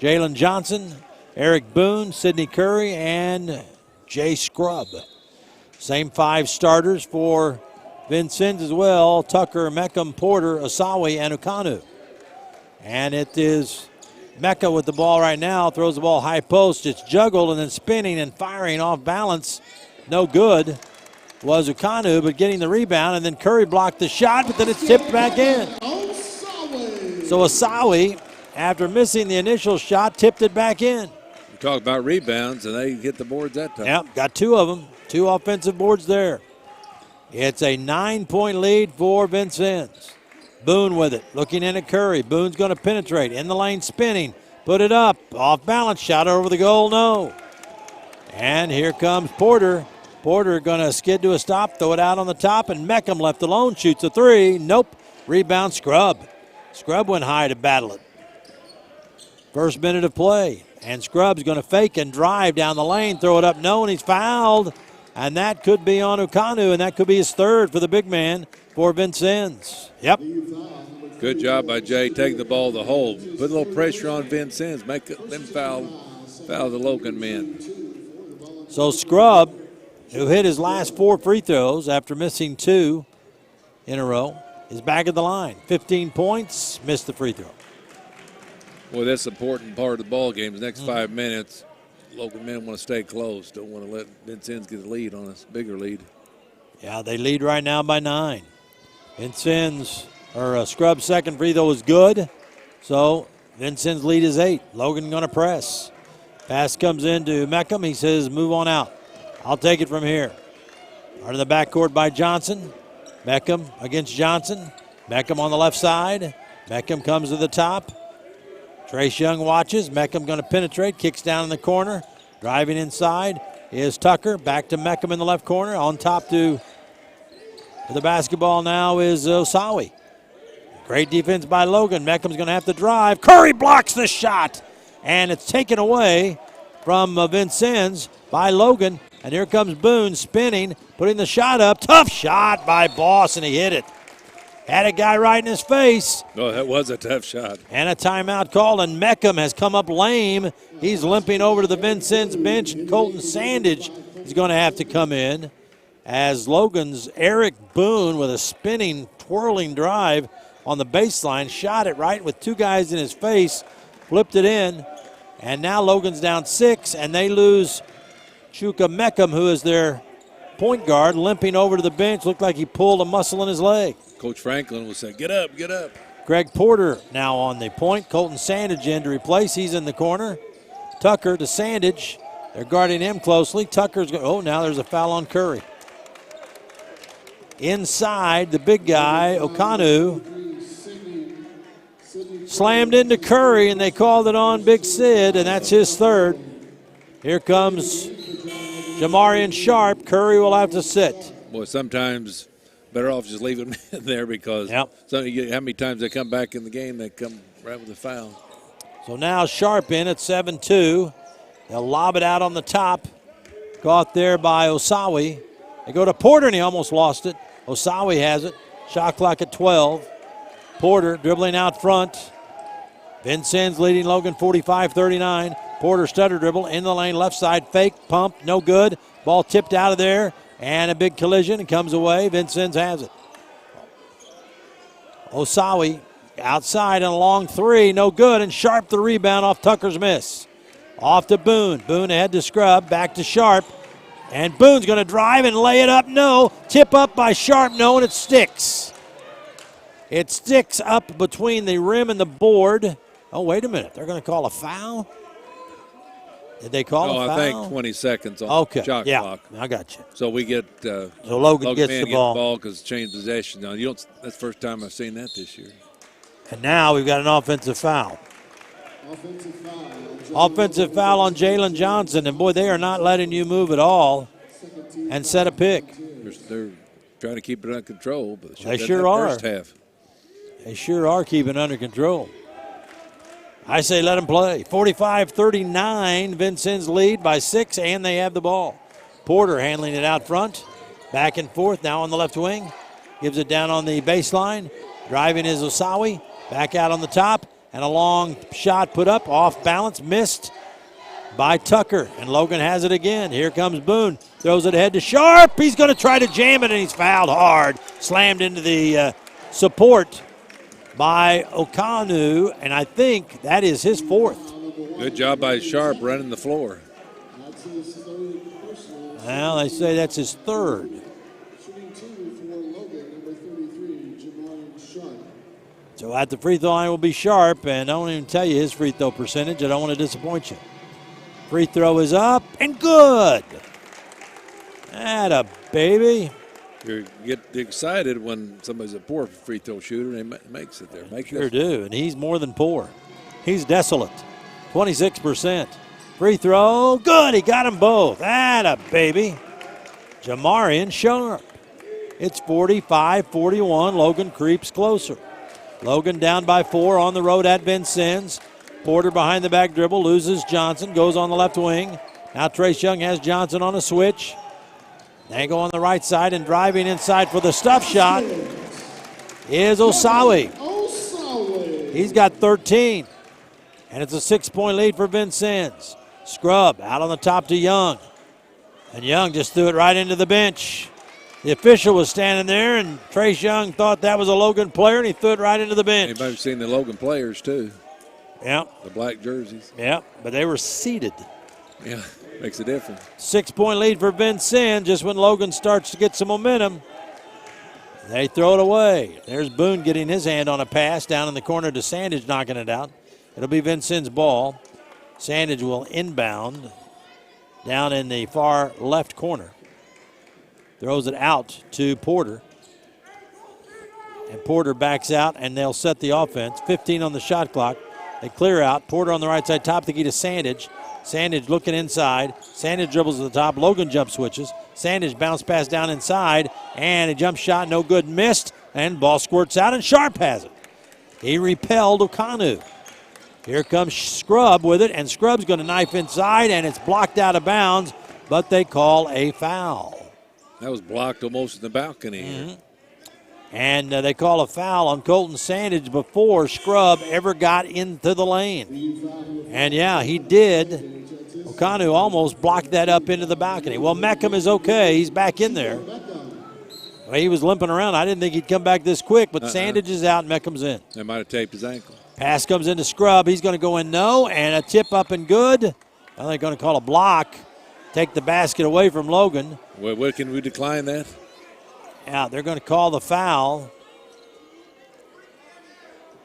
Jalen Johnson, Eric Boone, Sidney Curry, and Jay Scrub. Same 5 starters for Vincennes as well: Tucker, Meckham, Porter, Asawi, and Ukanu. And it is Mecca with the ball right now, throws the ball high post. It's juggled and then spinning and firing off balance. No good was Ukanu, but getting the rebound, and then Curry blocked the shot, but then it's tipped back in. So Asawi after missing the initial shot, tipped it back in. We talk about rebounds, and they hit the boards that time. Yep, got 2 of them. 2 offensive boards there. It's a 9-point lead for Vincennes. Boone with it, looking in at Curry. Boone's going to penetrate, in the lane, spinning. Put it up, off balance, shot over the goal, no. And here comes Porter. Porter going to skid to a stop, throw it out on the top, and Meckham left alone, shoots a 3. Nope, rebound Scrub. Scrub went high to battle it. First minute of play, and Scrub's going to fake and drive down the lane, throw it up, no, and he's fouled. And that could be on Okanu, and that could be his 3rd for the big man for Vincennes. Yep. Good job by Jay taking the ball to the hole. Put a little pressure on Vincennes, make them foul the Logan men. So Scrub, who hit his last 4 free throws after missing 2 in a row, is back at the line. 15 points, missed the free throw. Well, that's an important part of the ball game. The next 5 minutes, Logan men want to stay close. Don't want to let Vincennes get a lead on us, bigger lead. Yeah, they lead right now by 9. Vincennes, or Scrub's second free throw is good. So Vincennes' lead is 8. Logan going to press. Pass comes into Meckham. He says, move on out. I'll take it from here. Out in the backcourt by Johnson. Meckham against Johnson. Meckham on the left side. Meckham comes to the top. Trace Young watches. Meckham going to penetrate. Kicks down in the corner. Driving inside is Tucker. Back to Meckham in the left corner. On top to the basketball now is Osawi. Great defense by Logan. Meckham's going to have to drive. Curry blocks the shot. And it's taken away from Vincennes by Logan. And here comes Boone spinning, putting the shot up. Tough shot by Boss, and he hit it. Had a guy right in his face. Oh, that was a tough shot. And a timeout called, and Meckham has come up lame. He's limping over to the Vincennes bench. Colton Sandage is going to have to come in as Logan's Eric Boone with a spinning, twirling drive on the baseline. Shot it right with 2 guys in his face. Flipped it in. And now Logan's down 6, and they lose Chuka Meckham, who is their point guard, limping over to the bench. Looked like he pulled a muscle in his leg. Coach Franklin will say, get up, get up. Greg Porter now on the point. Colton Sandage in to replace. He's in the corner. Tucker to Sandage. They're guarding him closely. Tucker's going, oh, now there's a foul on Curry. Inside, the big guy, Okanu, slammed into Curry, and they called it on Big Sid, and that's his 3rd. Here comes Jamarian Sharp. Curry will have to sit. Boy, sometimes better off just leaving him in there because how many times they come back in the game, they come right with a foul. So now Sharp in at 7-2. They'll lob it out on the top. Caught there by Osawi. They go to Porter, and he almost lost it. Osawi has it. Shot clock at 12. Porter dribbling out front. Vincennes leading Logan 45-39. Porter stutter dribble in the lane, left side, fake, pump, no good. Ball tipped out of there, and a big collision. It comes away. Vincennes has it. Osawi outside and a long 3, no good, and Sharp the rebound off Tucker's miss. Off to Boone. Boone ahead to Scrub, back to Sharp. And Boone's going to drive and lay it up, no. Tip up by Sharp, no, and it sticks. It sticks up between the rim and the board. Oh, wait a minute. They're going to call a foul? Did they call a foul? I think 20 seconds on the shot clock. I got you. So we get so Logan gets the ball because change possession. Now, that's the first time I've seen that this year. And now we've got an offensive foul. Offensive foul on Jalen Johnson. And, boy, they are not letting you move at all and set a pick. They're trying to keep it under control. But they sure are. First half. They sure are keeping it under control. I say let them play. 45-39, Vincennes lead by 6, and they have the ball. Porter handling it out front. Back and forth now on the left wing. Gives it down on the baseline. Driving is Osawi. Back out on the top. And a long shot put up, off balance, missed by Tucker. And Logan has it again. Here comes Boone. Throws it ahead to Sharp. He's going to try to jam it, and he's fouled hard. Slammed into the support by Okanu, and I think that is his 4th. Good job by Sharp running the floor. Well, they say that's his 3rd. So at the free throw line will be Sharp, and I won't even tell you his free throw percentage. I don't want to disappoint you. Free throw is up and good. Atta baby. You get excited when somebody's a poor free throw shooter and he makes it there. Sure do, and he's more than poor. He's desolate. 26%. Free throw, good. He got them both. Atta baby. Jamarian Sharp. It's 45-41. Logan creeps closer. Logan down by 4 on the road at Vincennes. Porter behind the back dribble, loses Johnson, goes on the left wing. Now Trace Young has Johnson on a switch. They go on the right side, and driving inside for the stuff shot is Osawi. He's got 13. And it's a 6-point lead for Vincennes. Scrub out on the top to Young. And Young just threw it right into the bench. The official was standing there, and Trace Young thought that was a Logan player, and he threw it right into the bench. Anybody's seen the Logan players, too. Yeah. The black jerseys. Yeah, but they were seated. Yeah, makes a difference. 6-point lead for Vincennes just when Logan starts to get some momentum. They throw it away. There's Boone getting his hand on a pass down in the corner to Sandage, knocking it out. It'll be Vincennes' ball. Sandage will inbound down in the far left corner. Throws it out to Porter. And Porter backs out, and they'll set the offense. 15 on the shot clock. They clear out. Porter on the right side, top of the key to Sandage. Sandage looking inside. Sandage dribbles to the top. Logan jump switches. Sandage bounce pass down inside, and a jump shot, no good, missed, and ball squirts out, and Sharp has it. He repelled Okanu. Here comes Scrub with it, and Scrub's going to knife inside, and it's blocked out of bounds, but they call a foul. That was blocked almost in the balcony here. And they call a foul on Colton Sandage before Scrub ever got into the lane. And, yeah, he did. Okanu almost blocked that up into the balcony. Well, Meckham is okay. He's back in there. Well, he was limping around. I didn't think he'd come back this quick, but Sandage is out and Meckham's in. They might have taped his ankle. Pass comes into Scrub. He's going to go in no, and a tip up and good. Well, they're going to call a block. Take the basket away from Logan. Well, what can we decline that? Yeah, they're going to call the foul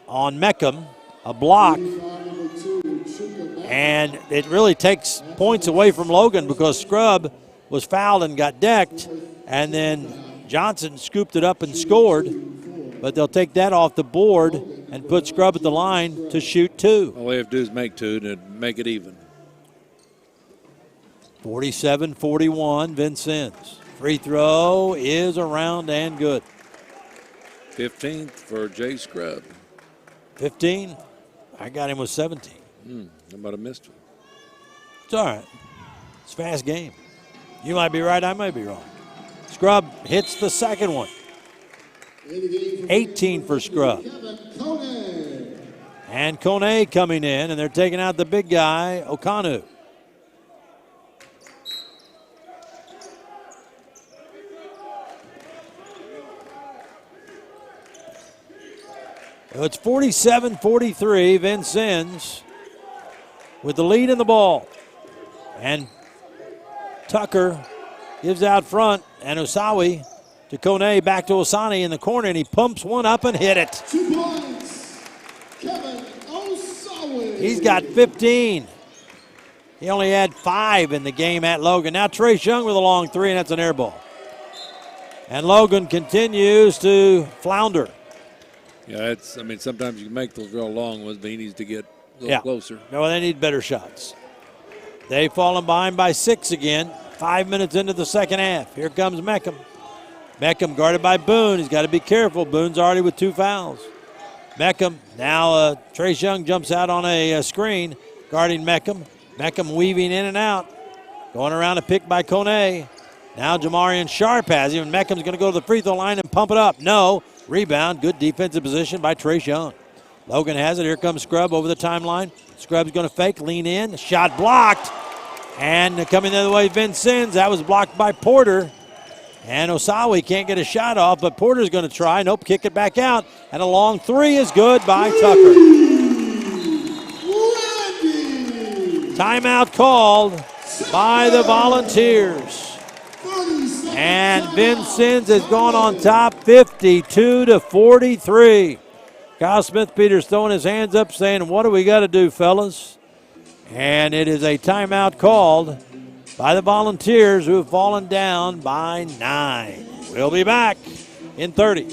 on Meckham, a block. And it really takes points away from Logan because Scrub was fouled and got decked. And then Johnson scooped it up and scored. But they'll take that off the board and put Scrub at the line to shoot 2. All they have to do is make 2 to make it even. 47-41, Vincennes. Free throw is around and good. 15th for Jay Scrub. 15? I got him with 17. How about a missed one? It's all right. It's a fast game. You might be right, I might be wrong. Scrub hits the second one. 18 for Scrub. And Kone coming in, and they're taking out the big guy, Okanu. So it's 47-43, Vincennes with the lead in the ball. And Tucker gives out front, and Osawi to Kone, back to Osani in the corner, and he pumps one up and hit it. 2 points, Kevin Osawi. He's got 15. He only had 5 in the game at Logan. Now Trace Young with a long 3, and that's an air ball. And Logan continues to flounder. Yeah, sometimes you can make those real long ones, but he needs to get a little closer. No, they need better shots. They've fallen behind by 6 again. 5 minutes into the second half. Here comes Meckham. Meckham guarded by Boone. He's got to be careful. Boone's already with 2 fouls. Meckham, now Trace Young jumps out on a screen, guarding Meckham. Meckham weaving in and out. Going around a pick by Kone. Now Jamarian Sharp has him, and Meckham's going to go to the free throw line and pump it up. No. Rebound. Good defensive position by Trace Young. Logan has it. Here comes Scrub over the timeline. Scrub's going to fake, lean in. Shot blocked. And coming the other way, Vincennes. That was blocked by Porter. And Osawi can't get a shot off, but Porter's going to try. Nope, kick it back out. And a long 3 is good by Tucker. Timeout called by the Volunteers. And Vincennes has gone on top 52-43. Kyle Smith-Peters throwing his hands up saying, what do we got to do, fellas? And it is a timeout called by the Volunteers, who have fallen down by 9. We'll be back in 30.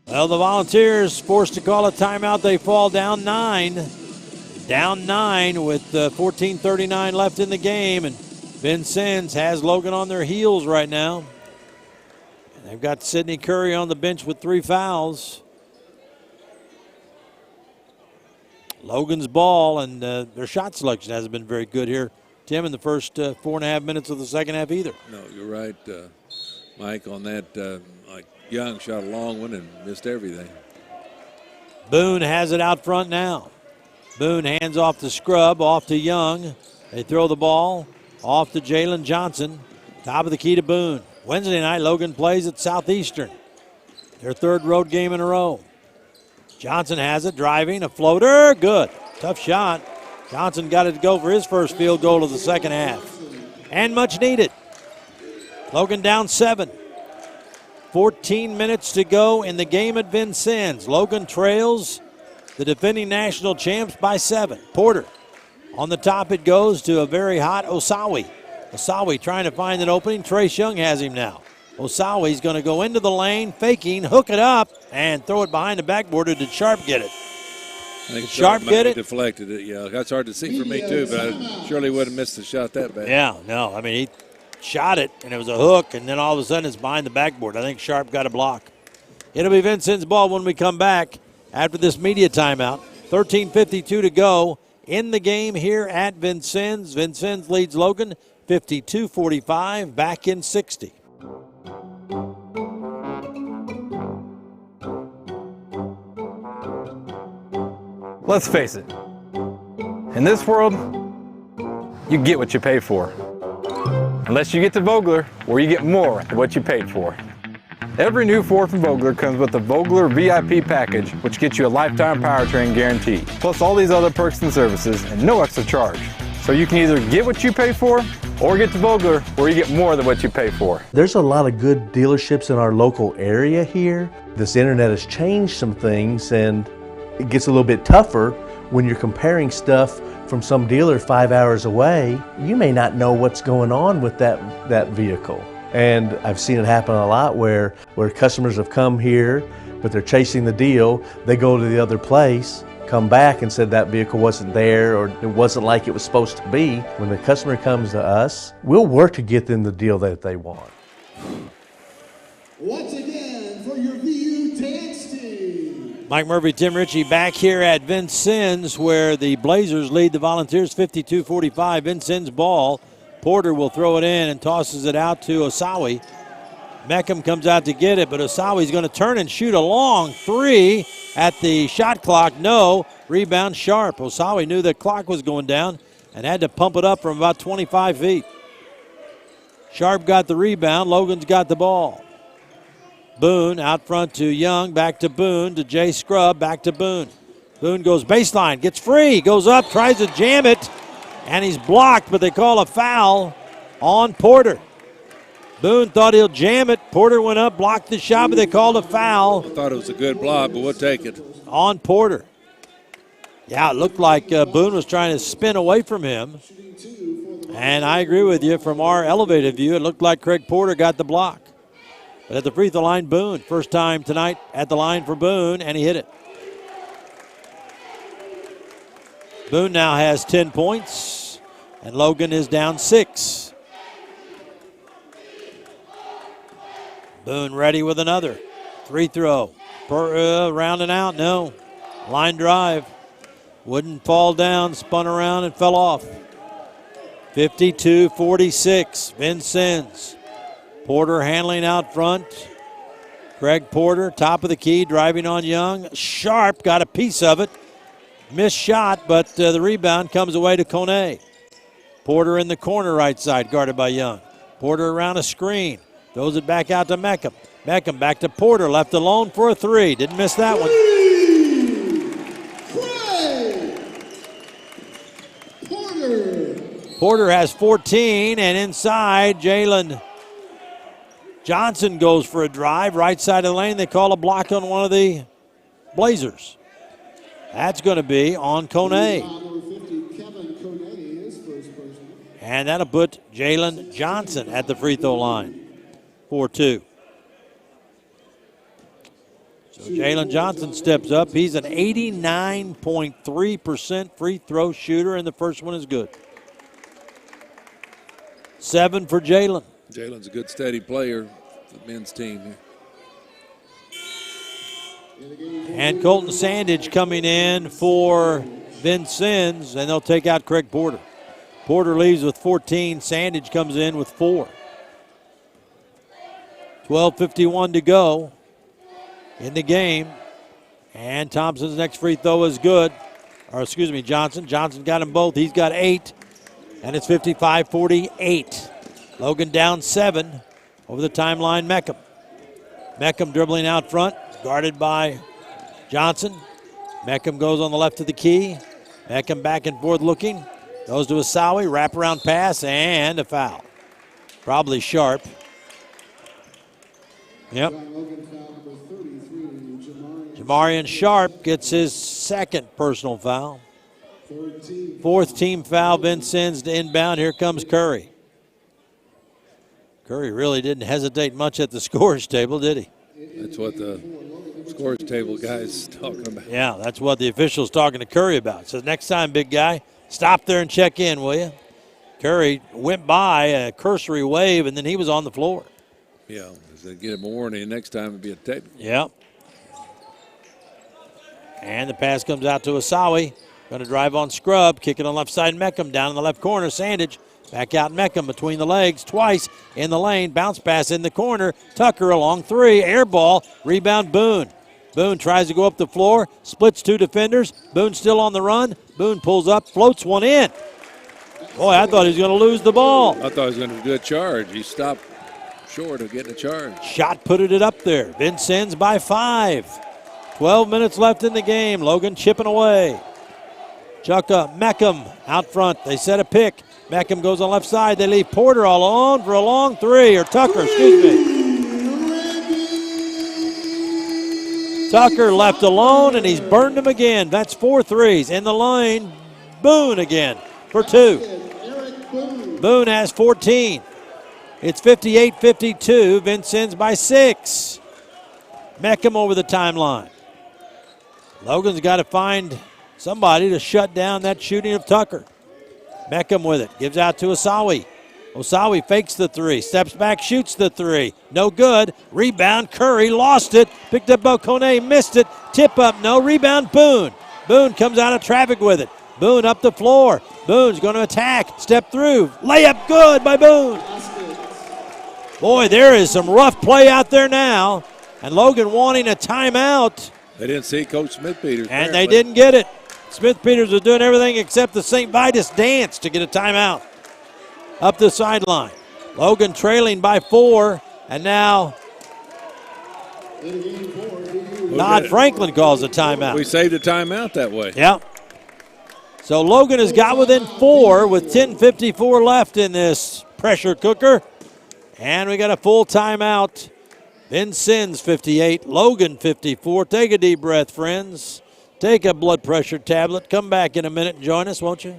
Well, the Volunteers forced to call a timeout. They fall down 9. Down 9 with 14:39 left in the game. And Vincennes has Logan on their heels right now. And they've got Sidney Curry on the bench with 3 fouls. Logan's ball, and their shot selection hasn't been very good here, Tim, in the first 4.5 minutes of the second half either. No, you're right, Mike, on that. Young shot a long one and missed everything. Boone has it out front now. Boone hands off to Scrub, off to Young. They throw the ball off to Jalen Johnson. Top of the key to Boone. Wednesday night, Logan plays at Southeastern. Their 3rd road game in a row. Johnson has it, driving, a floater, good. Tough shot. Johnson got it to go for his first field goal of the second half. And much needed. Logan down 7. 14 minutes to go in the game at Vincennes. Logan trails the defending national champs by 7. Porter. On the top it goes to a very hot Osawi. Osawi trying to find an opening. Trace Young has him now. Osawi's going to go into the lane, faking, hook it up, and throw it behind the backboard. Or did Sharp get it? I think Sharp get it? Deflected it, yeah. That's hard to see for me, too, but I surely would have missed the shot that bad. Yeah, no. I mean, he shot it, and it was a hook, and then all of a sudden it's behind the backboard. I think Sharp got a block. It'll be Vincennes' ball when we come back after this media timeout. 13:52 to go in the game here at Vincennes. Vincennes leads Logan 52-45, back in 60. Let's face it, in this world, you get what you pay for. Unless you get to Vogler, where you get more than what you paid for. Every new Ford from Vogler comes with the Vogler VIP package, which gets you a lifetime powertrain guarantee, plus all these other perks and services, and no extra charge. So you can either get what you pay for, or get to Vogler, where you get more than what you pay for. There's a lot of good dealerships in our local area here. This internet has changed some things, and it gets a little bit tougher when you're comparing stuff from some dealer 5 hours away. You may not know what's going on with that vehicle. And I've seen it happen a lot where customers have come here, but they're chasing the deal. They go to the other place, come back and said that vehicle wasn't there, or it wasn't like it was supposed to be. When the customer comes to us, we'll work to get them the deal that they want. Once again, for your VU dance team. Mike Murphy, Tim Ritchie back here at Vincennes, where the Blazers lead the Volunteers 52-45. Vincennes ball. Porter will throw it in and tosses it out to Osawi. Meckham comes out to get it, but Osawi's going to turn and shoot a long 3 at the shot clock. No. Rebound Sharp. Osawi knew the clock was going down and had to pump it up from about 25 feet. Sharp got the rebound. Logan's got the ball. Boone out front to Young, back to Boone, to Jay Scrub, back to Boone. Boone goes baseline, gets free, goes up, tries to jam it, and he's blocked, but they call a foul on Porter. Boone thought he'll jam it. Porter went up, blocked the shot, but they called a foul. I thought it was a good block, but we'll take it. On Porter. Yeah, it looked like Boone was trying to spin away from him. And I agree with you, from our elevated view, it looked like Craig Porter got the block. But at the free throw line, Boone. First time tonight at the line for Boone, and he hit it. Boone now has 10 points, and Logan is down 6. Boone ready with another. Free throw. Round and out, no. Line drive. Wouldn't fall down, spun around and fell off. 52-46, Vincennes. Porter handling out front. Craig Porter, top of the key, driving on Young. Sharp got a piece of it. Missed shot, but the rebound comes away to Kone. Porter in the corner right side, guarded by Young. Porter around a screen. Throws it back out to Meckham. Meckham back to Porter, left alone for a three. Didn't miss that one. Porter has 14, and inside, Jalen Johnson goes for a drive. Right side of the lane, they call a block on one of the Blazers. That's going to be on Kone. And that'll put Jalen Johnson at the free throw line. 4-2. So Jalen Johnson steps up. He's an 89.3% free throw shooter, and the first one is good. 7 for Jalen. Jalen's a good, steady player for the men's team here. And Colton Sandage coming in for Vincennes, and they'll take out Craig Porter. Porter leaves with 14. Sandage comes in with 4. 12:51 to go in the game. And Thompson's next free throw is good. Or excuse me, Johnson. Johnson got them both. He's got 8. And it's 55-48. Logan down 7. Over the timeline, Meckham. Meckham dribbling out front, guarded by Johnson. Meckham goes on the left of the key. Meckham back and forth looking. Goes to Asawi, wraparound pass, and a foul. Probably Sharp. Yep. Jamarian Sharp gets his second personal foul. 4th team foul, Vincennes to inbound. Here comes Curry. Curry really didn't hesitate much at the scores table, did he? That's what the scores table guy's talking about. Yeah, that's what the official's talking to Curry about. Says, next time, big guy, stop there and check in, will you? Curry went by a cursory wave, and then he was on the floor. Yeah, they get him a warning. Next time it'd be a technical. Yep. And the pass comes out to Asawi. Going to drive on Scrub. Kick it on left side. Meckham down in the left corner. Sandage back out Meckham between the legs. Twice in the lane. Bounce pass in the corner. Tucker along 3. Air ball. Rebound Boone. Boone tries to go up the floor. Splits 2 defenders. Boone still on the run. Boone pulls up. Floats one in. Boy, I thought he was going to lose the ball. I thought he was going to do a charge. He stopped short of getting a charge. Shot putted it up there. Vincennes by 5. 12 minutes left in the game. Logan chipping away. Chucka, Meckham out front. They set a pick. Meckham goes on left side. They leave Porter all alone for a long 3. Or Tucker, excuse me. Tucker left alone, and he's burned him again. That's 4 threes. In the lane, Boone again for 2. Boone has 14. It's 58-52. Vincennes by 6. Meckham over the timeline. Logan's got to find somebody to shut down that shooting of Tucker. Meckham with it. Gives out to Asawi. Osawi fakes the 3. Steps back, shoots the 3. No good. Rebound, Curry lost it. Picked up by Kone, missed it. Tip up, no. Rebound, Boone. Boone comes out of traffic with it. Boone up the floor. Boone's going to attack. Step through. Layup good by Boone. Boy, there is some rough play out there now. And Logan wanting a timeout. They didn't see Coach Smith-Peters. And they didn't get it. Smith-Peters was doing everything except the St. Vitus dance to get a timeout. Up the sideline. Logan trailing by 4. And now Todd Franklin calls a timeout. We saved a timeout that way. Yeah. So Logan has got within 4 with 10:54 left in this pressure cooker. And we got a full timeout. Vincennes 58, Logan 54. Take a deep breath, friends. Take a blood pressure tablet. Come back in a minute and join us, won't you?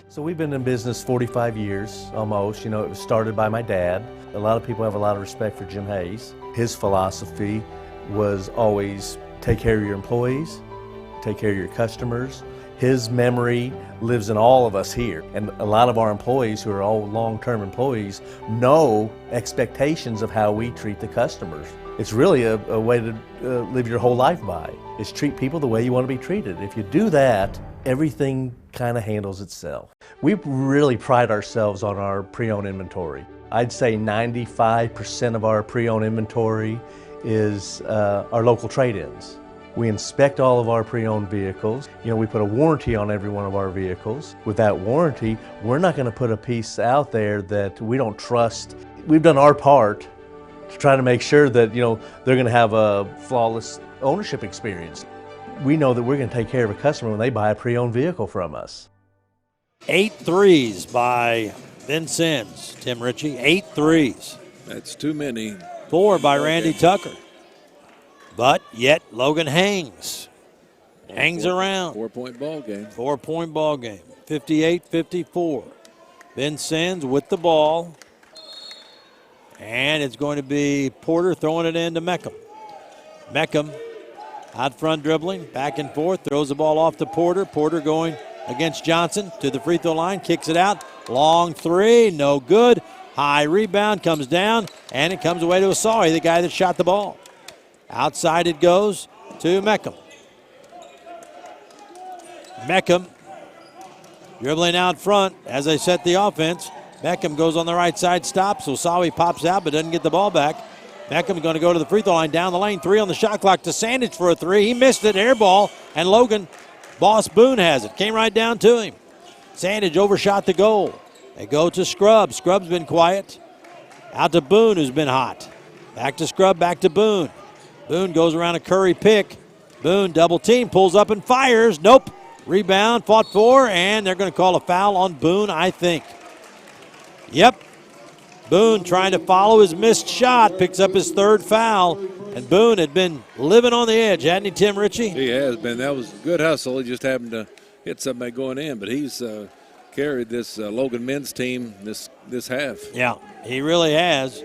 So we've been in business 45 years almost. You know, it was started by my dad. A lot of people have a lot of respect for Jim Hayes. His philosophy was always take care of your employees, take care of your customers. His memory lives in all of us here. And a lot of our employees who are all long-term employees know expectations of how we treat the customers. It's really a way to live your whole life by, is treat people the way you want to be treated. If you do that, everything kind of handles itself. We really pride ourselves on our pre-owned inventory. I'd say 95% of our pre-owned inventory is our local trade-ins. We inspect all of our pre-owned vehicles. You know, we put a warranty on every one of our vehicles. With that warranty, we're not going to put a piece out there that we don't trust. We've done our part to try to make sure that, you know, they're going to have a flawless ownership experience. We know that we're going to take care of a customer when they buy a pre-owned vehicle from us. 8 threes by Vincennes, Tim Ritchie. 8 threes. That's too many. 4 by Randy Tucker. But yet Logan hangs around. 4-point ball game. 4-point ball game. 58-54. Vincennes with the ball. And it's going to be Porter throwing it into Meckham. Meckham out front dribbling, back and forth, throws the ball off to Porter. Porter going against Johnson to the free throw line, kicks it out. Long three, no good. High rebound, comes down, and it comes away to Asari, the guy that shot the ball. Outside it goes to Meckham. Meckham dribbling out front as they set the offense. Meckham goes on the right side, stops. Osawi pops out but doesn't get the ball back. Meckham's going to go to the free throw line, down the lane, 3 on the shot clock to Sandage for a 3. He missed it, air ball, and Logan, Boss Boone has it. Came right down to him. Sandage overshot the goal. They go to Scrub. Scrub's been quiet. Out to Boone, who's been hot. Back to Scrub, back to Boone. Boone goes around a Curry pick. Boone double team, pulls up and fires. Nope. Rebound, fought for, and they're going to call a foul on Boone, I think. Yep. Boone trying to follow his missed shot, picks up his 3rd foul. And Boone had been living on the edge, hadn't he, Tim Ritchie? He has been. That was a good hustle. He just happened to hit somebody going in, but he's carried this Logan men's team this half. Yeah, he really has.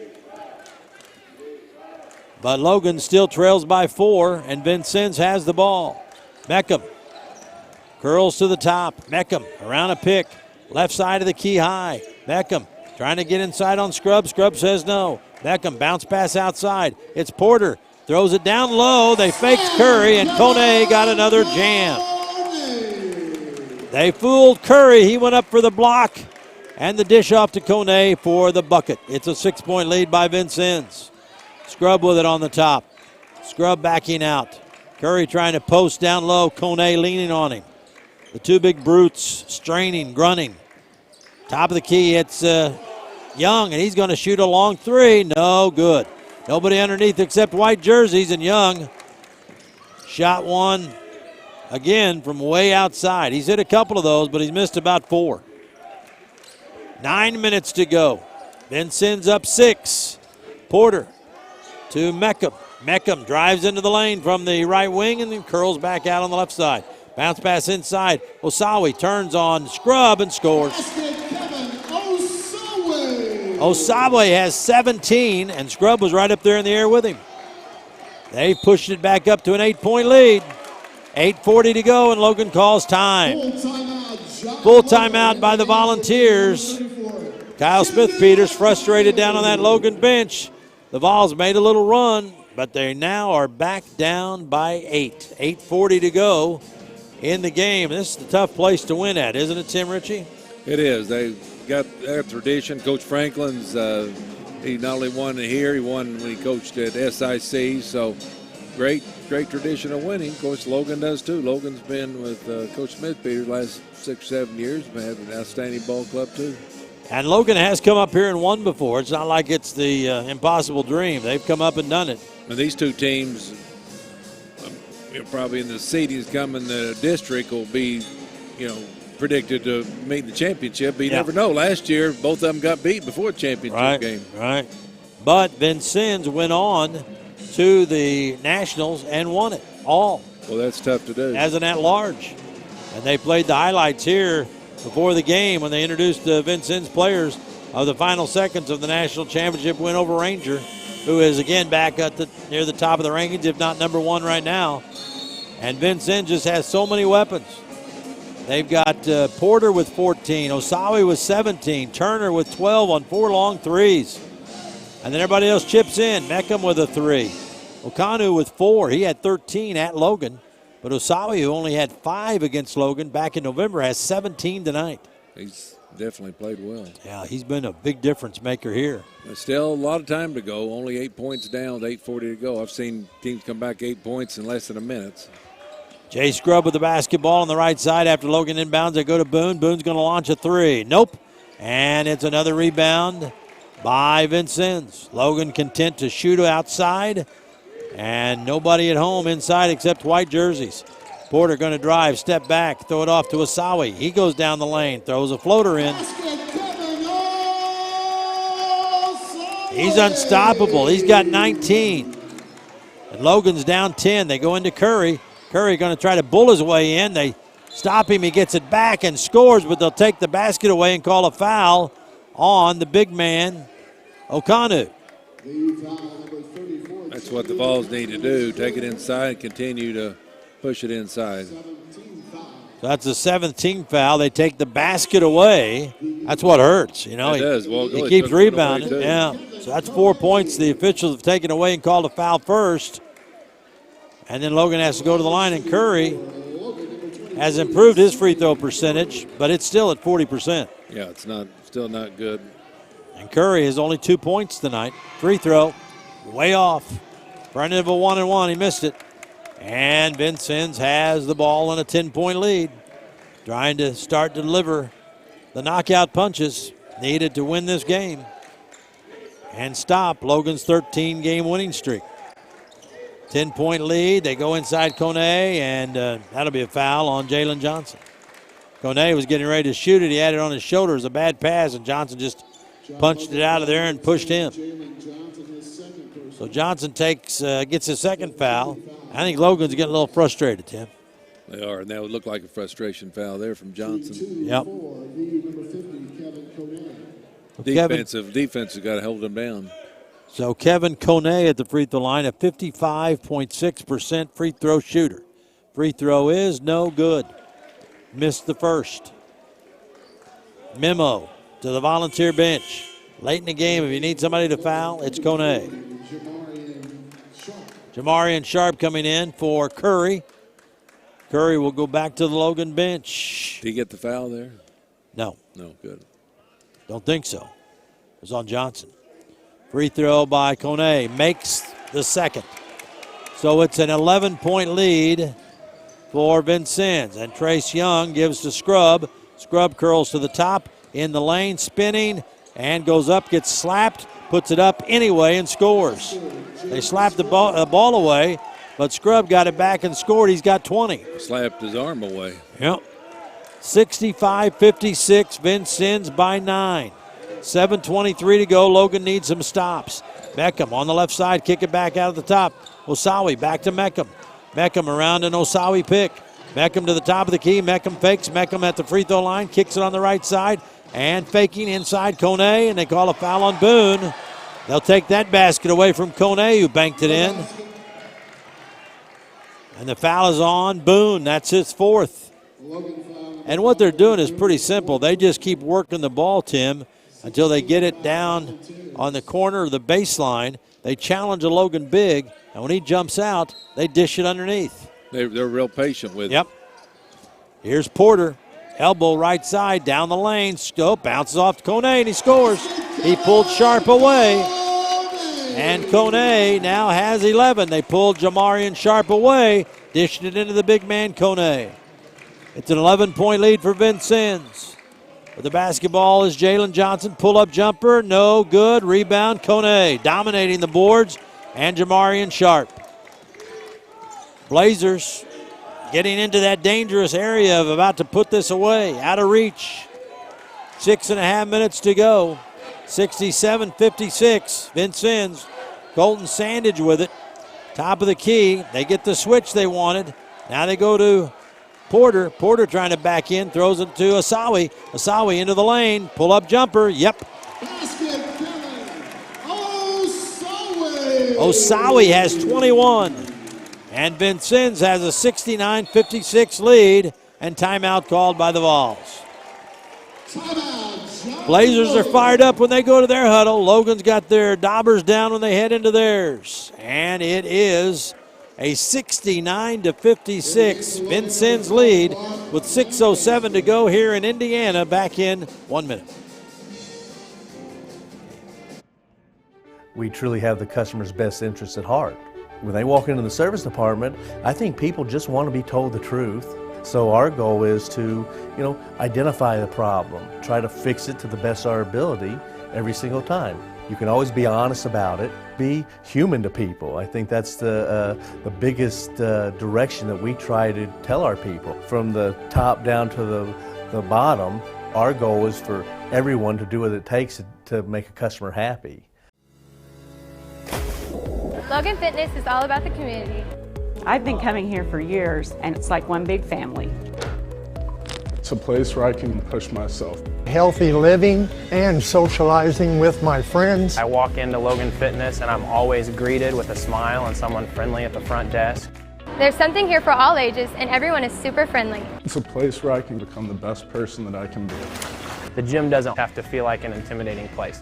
But Logan still trails by 4, and Vincennes has the ball. Meckham curls to the top. Meckham around a pick. Left side of the key high. Meckham trying to get inside on Scrub. Scrub says no. Meckham bounce pass outside. It's Porter. Throws it down low. They faked Curry, and Kone got another jam. They fooled Curry. He went up for the block, and the dish off to Kone for the bucket. It's a 6-point lead by Vincennes. Scrub with it on the top. Scrub backing out. Curry trying to post down low. Kone leaning on him. The 2 big brutes straining, grunting. Top of the key, it's Young, and he's going to shoot a long 3. No good. Nobody underneath except white jerseys, and Young shot one again from way outside. He's hit a couple of those, but he's missed about 4. 9 minutes to go. Vincennes up 6. Porter to Meckham. Meckham drives into the lane from the right wing and then curls back out on the left side. Bounce pass inside. Osawi turns on Scrub and scores. Osawi has 17, and Scrub was right up there in the air with him. They pushed it back up to an 8-point lead. 8:40 to go, and Logan calls time. Full timeout by the Volunteers. Kyle Smith-Peters frustrated down on that Logan bench. The Vols made a little run, but they now are back down by 8. 8:40 to go in the game. This is the tough place to win at, isn't it, Tim Ritchie? It is. They got their tradition. Coach Franklin's, he not only won here, he won when he coached at SIC. So great tradition of winning. Of course, Logan does too. Logan's been with Coach Smith-Peters the last 6 or 7 years. Been having an outstanding ball club too. And Logan has come up here and won before. It's not like it's the impossible dream. They've come up and done it. And these 2 teams, probably in the seedings coming, the district will be, predicted to meet the championship. But you never know. Last year, both of them got beat before the championship game. Right. But Vincennes went on to the Nationals and won it all. Well, that's tough to do. As an at-large. And they played the highlights here before the game when they introduced the Vincennes players of the final seconds of the national championship win over Ranger, who is again back at near the top of the rankings, if not number 1 right now. And Vincennes just has so many weapons. They've got Porter with 14, Osawi with 17, Turner with 12 on 4 long threes. And then everybody else chips in. Meckham with a 3. Okanu with 4. He had 13 at Logan. But Osawi, who only had 5 against Logan back in November, has 17 tonight. He's Definitely played well. Yeah, he's been a big difference maker here. There's still a lot of time to go. Only 8 points down with 8:40 to go. I've seen teams come back 8 points in less than a minute. Jay Scrubb with the basketball on the right side after Logan inbounds. They go to Boone. Boone's going to launch a three. Nope. And it's another rebound by Vincennes. Logan content to shoot outside. And nobody at home inside except white jerseys. Porter going to drive, step back, throw it off to Osawi. He goes down the lane, throws a floater in. He's unstoppable. He's got 19. And Logan's down 10. They go into Curry. Curry going to try to bull his way in. They stop him. He gets it back and scores, but they'll take the basket away and call a foul on the big man, Okanu. That's what the Vols need to do. Take it inside, continue to push it inside. So that's the 17th foul. They take the basket away. That's what hurts. You know, it does. Well, he keeps rebounding. Yeah. So that's 4 points the officials have taken away and called a foul first. And then Logan has to go to the line, and Curry has improved his free throw percentage, but it's still at 40%. Yeah, it's still not good. And Curry has only 2 points tonight. Free throw, way off. Front of a 1-and-1, he missed it. And Vincennes has the ball on a 10-point lead. Trying to start to deliver the knockout punches needed to win this game and stop Logan's 13-game winning streak. 10-point lead. They go inside Kone, and that'll be a foul on Jalen Johnson. Kone was getting ready to shoot it. He had it on his shoulder. It was a bad pass, and Johnson just punched it out of there and pushed him. So Johnson gets his second foul. I think Logan's getting a little frustrated, Tim. They are, and that would look like a frustration foul there from Johnson. Yep. Defense has got to hold him down. So Kevin Kone at the free throw line, a 55.6% free throw shooter. Free throw is no good. Missed the first. Memo to the volunteer bench. Late in the game, if you need somebody to foul, it's Kone. Jamarian Sharp coming in for Curry. Curry will go back to the Logan bench. Did he get the foul there? No. No, good. Don't think so. It was on Johnson. Free throw by Kone makes the second. So it's an 11-point lead for Vincennes. And Trace Young gives to Scrubb. Scrubb curls to the top, in the lane, spinning, and goes up, gets slapped, puts it up anyway, and scores. They slapped the ball away, but Scrubb got it back and scored. He's got 20. Slapped his arm away. Yep. 65-56, Vincennes by 9. 7:23 to go. Logan needs some stops. Meckham on the left side, kick it back out of the top. Osawi back to Meckham. Meckham around an Osawi pick. Meckham to the top of the key. Meckham fakes. Meckham at the free throw line, kicks it on the right side, and faking inside Kone, and they call a foul on Boone. They'll take that basket away from Kone, who banked it in. And the foul is on Boone. That's his fourth. And what they're doing is pretty simple. They just keep working the ball, Tim, until they get it down on the corner of the baseline. They challenge a Logan big, and when he jumps out, they dish it underneath. They're real patient with it. Yep. Here's Porter. Elbow right side, down the lane. Scope bounces off to Kone, and he scores. He pulled Sharp away. And Kone now has 11. They pulled Jamarian Sharp away, dished it into the big man, Kone. It's an 11-point lead for Vincennes. With the basketball is Jalen Johnson. Pull-up jumper, no good. Rebound, Kone dominating the boards, and Jamarian Sharp. Blazers getting into that dangerous area of about to put this away, out of reach. 6.5 minutes to go. 67-56, Vincennes. Colton Sandage with it. Top of the key. They get the switch they wanted. Now they go to Porter. Porter trying to back in, throws it to Osawi. Osawi into the lane. Pull-up jumper. Yep. Osawi has 21. And Vincennes has a 69-56 lead, and timeout called by the Vols. Blazers are fired up when they go to their huddle. Logan's got their daubers down when they head into theirs. And it is a 69-56 Vincennes lead with 6:07 to go here in Indiana. Back in 1 minute. We truly have the customer's best interest at heart. When they walk into the service department, I think people just want to be told the truth. So our goal is to, identify the problem, try to fix it to the best of our ability every single time. You can always be honest about it, be human to people. I think that's the biggest direction that we try to tell our people. From the top down to the bottom, our goal is for everyone to do what it takes to make a customer happy. Logan Fitness is all about the community. I've been coming here for years, and it's like one big family. It's a place where I can push myself. Healthy living and socializing with my friends. I walk into Logan Fitness and I'm always greeted with a smile and someone friendly at the front desk. There's something here for all ages, and everyone is super friendly. It's a place where I can become the best person that I can be. The gym doesn't have to feel like an intimidating place.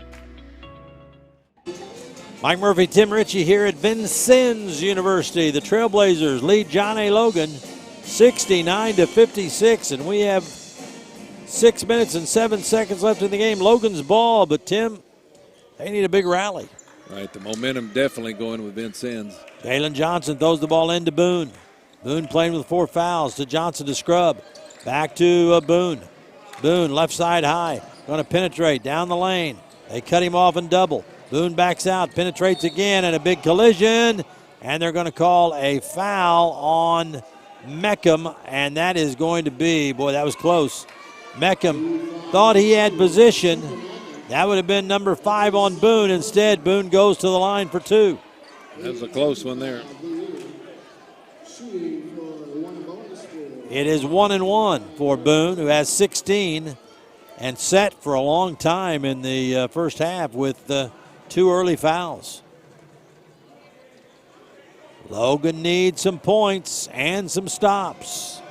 Mike Murphy, Tim Ritchie here at Vincennes University. The Trailblazers lead John A. Logan 69-56, and we have 6 minutes and 7 seconds left in the game. Logan's ball, but Tim, they need a big rally. Right, the momentum definitely going with Vincennes. Jalen Johnson throws the ball into Boone. Boone playing with 4 fouls to Johnson to scrub. Back to Boone. Boone left side high, going to penetrate down the lane. They cut him off and double. Boone backs out, penetrates again, and a big collision. And they're going to call a foul on Meckham, and that is going to be, boy, that was close. Meckham thought he had position. That would have been number 5 on Boone. Instead, Boone goes to the line for 2. That was a close one there. It is 1-1 for Boone, who has 16 and set for a long time in the first half with 2 early fouls. Logan needs some points and some stops.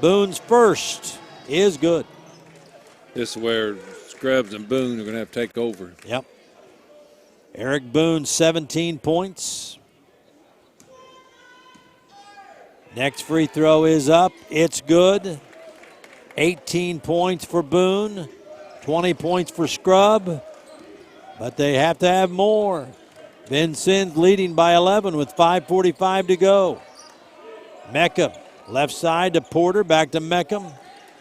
Boone's first is good. This is where Scrubs and Boone are going to have to take over. Yep. Eric Boone, 17 points. Next free throw is up. It's good. 18 points for Boone, 20 points for Scrub, but they have to have more. Vincennes leading by 11 with 5:45 to go. Meckham, left side to Porter, back to Meckham,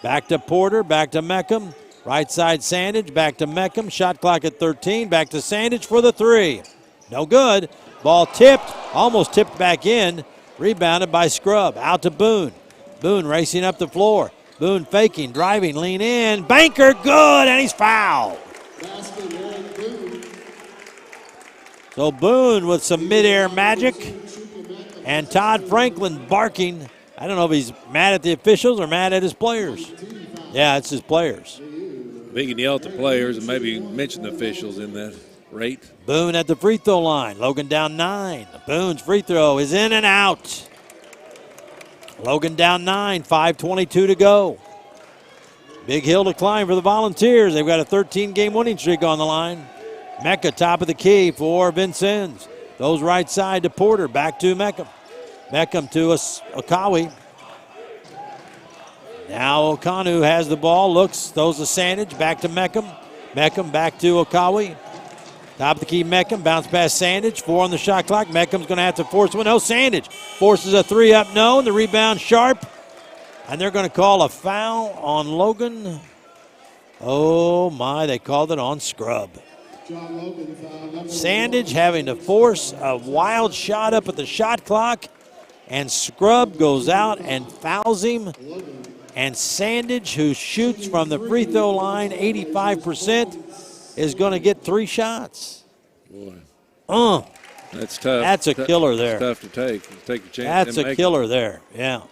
back to Porter, back to Meckham, right side Sandage, back to Meckham, shot clock at 13, back to Sandage for the 3. No good. Ball tipped, almost tipped back in, rebounded by Scrub, out to Boone. Boone racing up the floor. Boone faking, driving, lean in, banker, good, and he's fouled. So Boone with some midair magic, and Todd Franklin barking. I don't know if he's mad at the officials or mad at his players. Yeah, it's his players. He can yell at the players and maybe mention the officials in that rate. Boone at the free throw line. Logan down 9. Boone's free throw is in and out. Logan down 9, 5:22 to go. Big hill to climb for the Volunteers. They've got a 13-game winning streak on the line. Mecca top of the key for Vincennes. Goes right side to Porter, back to Meckham. Meckham to Okawi. Now Okanu has the ball, looks, throws to Sandage, back to Meckham. Meckham back to Okawi. Top of the key, Meckham, bounce past Sandage, 4 on the shot clock. Meckham's going to have to force one. No, Sandage forces a 3 up, no, and the rebound Sharp. And they're going to call a foul on Logan. Oh my, they called it on Scrub. Sandage having to force a wild shot up at the shot clock, and Scrub goes out and fouls him. And Sandage, who shoots from the free throw line 85%, is going to get 3 shots. Boy. That's tough. That's a killer there. It's tough to take. Take a chance. That's a killer there, yeah.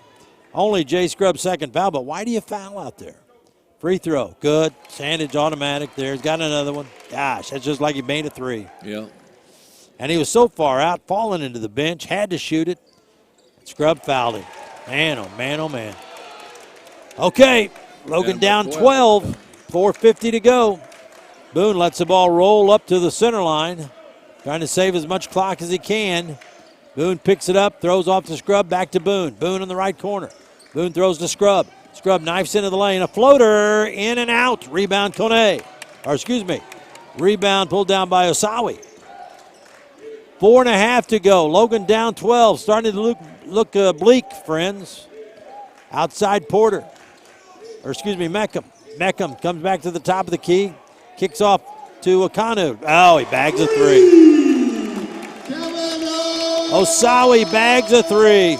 Only Jay Scrub's second foul, but why do you foul out there? Free throw, good. Sandage automatic there. He's got another one. Gosh, that's just like he made a 3. Yeah. And he was so far out, falling into the bench, had to shoot it. Scrub fouled him. Man, oh man, oh man. Okay, Logan down 12, 4:50 to go. Boone lets the ball roll up to the center line, trying to save as much clock as he can. Boone picks it up, throws off to Scrub, back to Boone. Boone in the right corner. Boone throws to Scrub. Scrub knifes into the lane. A floater in and out. Rebound Kone. Rebound pulled down by Osawi. 4.5 to go. Logan down 12. Starting to look bleak, friends. Outside Porter. Meckham. Meckham comes back to the top of the key. Kicks off to Akanu. Oh, he bags a three. Osawi bags a three.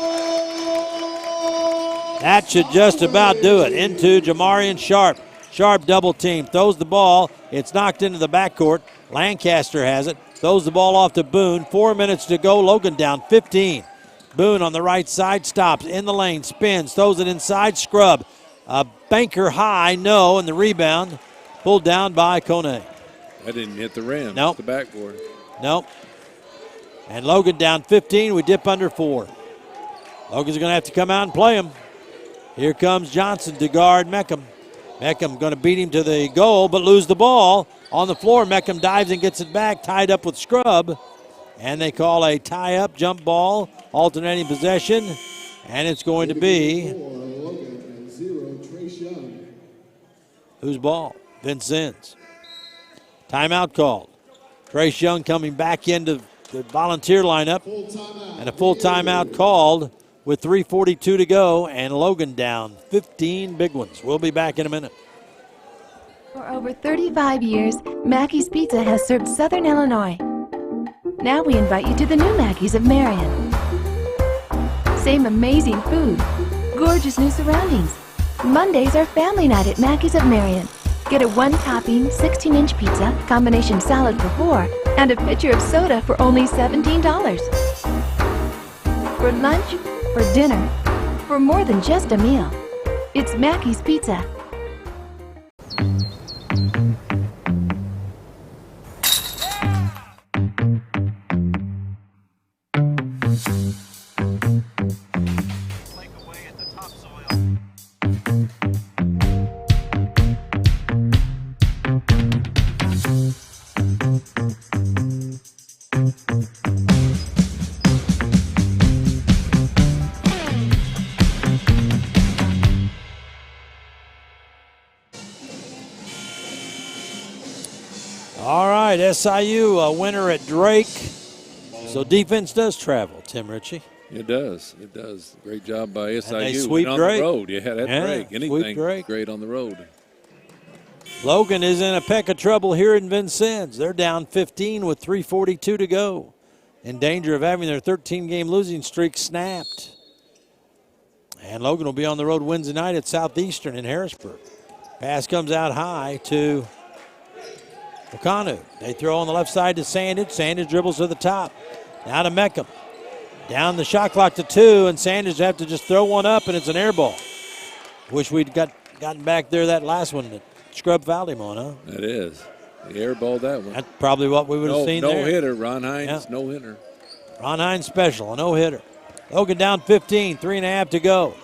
That should just about do it. Into Jamarian Sharp. Sharp double team. Throws the ball. It's knocked into the backcourt. Lancaster has it. Throws the ball off to Boone. 4 minutes to go. Logan down 15. Boone on the right side stops. In the lane. Spins. Throws it inside. Scrub. Banker high. No. And the rebound pulled down by Kone. That didn't hit the rim. Nope. The backboard. Nope. And Logan down 15. We dip under 4. Logan's going to have to come out and play him. Here comes Johnson to guard Meckham. Meckham going to beat him to the goal, but lose the ball. On the floor, Meckham dives and gets it back, tied up with Scrub. And they call a tie-up jump ball, alternating possession. And it's going to be... whose ball? Vincennes. Timeout called. Trace Young coming back into the volunteer lineup. And a full timeout called with 3:42 to go, and Logan down 15 big ones. We'll be back in a minute. For over 35 years, Mackey's Pizza has served Southern Illinois. Now we invite you to the new Mackey's of Marion. Same amazing food, gorgeous new surroundings. Mondays are family night at Mackey's of Marion. Get a one-topping, 16-inch pizza, combination salad for 4, and a pitcher of soda for only $17. For lunch, for dinner, for more than just a meal. It's Mackey's Pizza. SIU a winner at Drake. So defense does travel, Tim Ritchie. It does. It does. Great job by SIU. And they sweep on Drake. The road. Yeah, that's Drake. Anything Drake. Great on the road. Logan is in a peck of trouble here in Vincennes. They're down 15 with 3:42 to go. In danger of having their 13-game losing streak snapped. And Logan will be on the road Wednesday night at Southeastern in Harrisburg. Pass comes out high to Okanu. They throw on the left side to Sandage. Sandage dribbles to the top. Now to Meckham. Down the shot clock to 2, and Sandage have to just throw one up, and it's an air ball. Wish we'd gotten back there that last one that Scrub fouled him on, huh? That is. He airballed that one. That's probably what we would have seen there. No hitter. Ron Hines, no hitter. Ron Hines special, a no hitter. Logan down 15, 3.5 to go.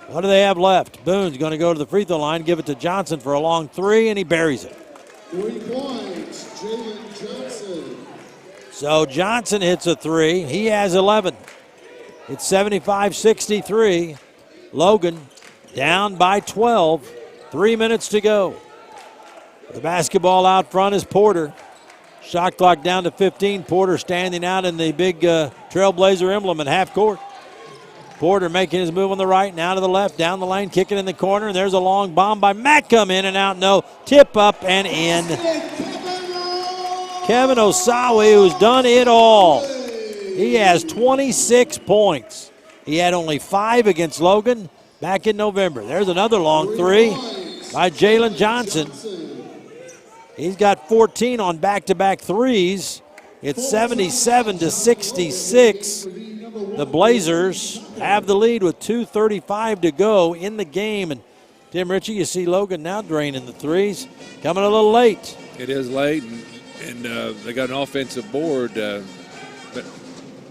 What do they have left? Boone's going to go to the free throw line, give it to Johnson for a long 3, and he buries it. 3 points, Jalen Johnson. So Johnson hits a 3. He has 11. It's 75-63. Logan down by 12. 3 minutes to go. The basketball out front is Porter. Shot clock down to 15. Porter standing out in the big Trailblazer emblem at half court. Porter making his move on the right, now to the left, down the lane, kicking in the corner, and there's a long bomb by Mackham, in and out, no, tip up and in. Kevin Osawi, who's done it all. He has 26 points. He had only 5 against Logan back in November. There's another long 3 by Jalen Johnson. He's got 14 on back-to-back 3s. It's 77-66. The Blazers have the lead with 2:35 to go in the game. And Tim Ritchie, you see Logan now draining the 3s. Coming a little late. It is late, and they got an offensive board. But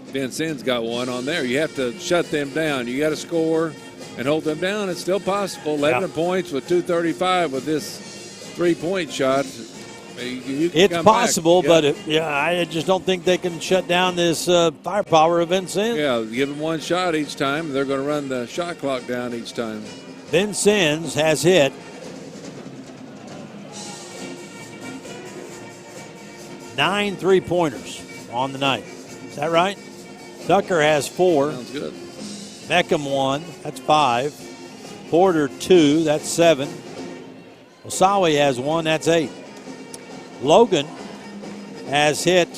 Vincennes got one on there. You have to shut them down. You got to score and hold them down. It's still possible. 11 points with 2:35 with this 3-point shot. You can It's come possible, back. but I just don't think they can shut down this firepower of Vincennes. Yeah, give them one shot each time. They're going to run the shot clock down each time. Vincennes has hit 9 3-pointers on the night. Is that right? Tucker has 4. Sounds good. Meckham 1, that's 5. Porter 2, that's 7. Osawi has 1, that's 8. Logan has hit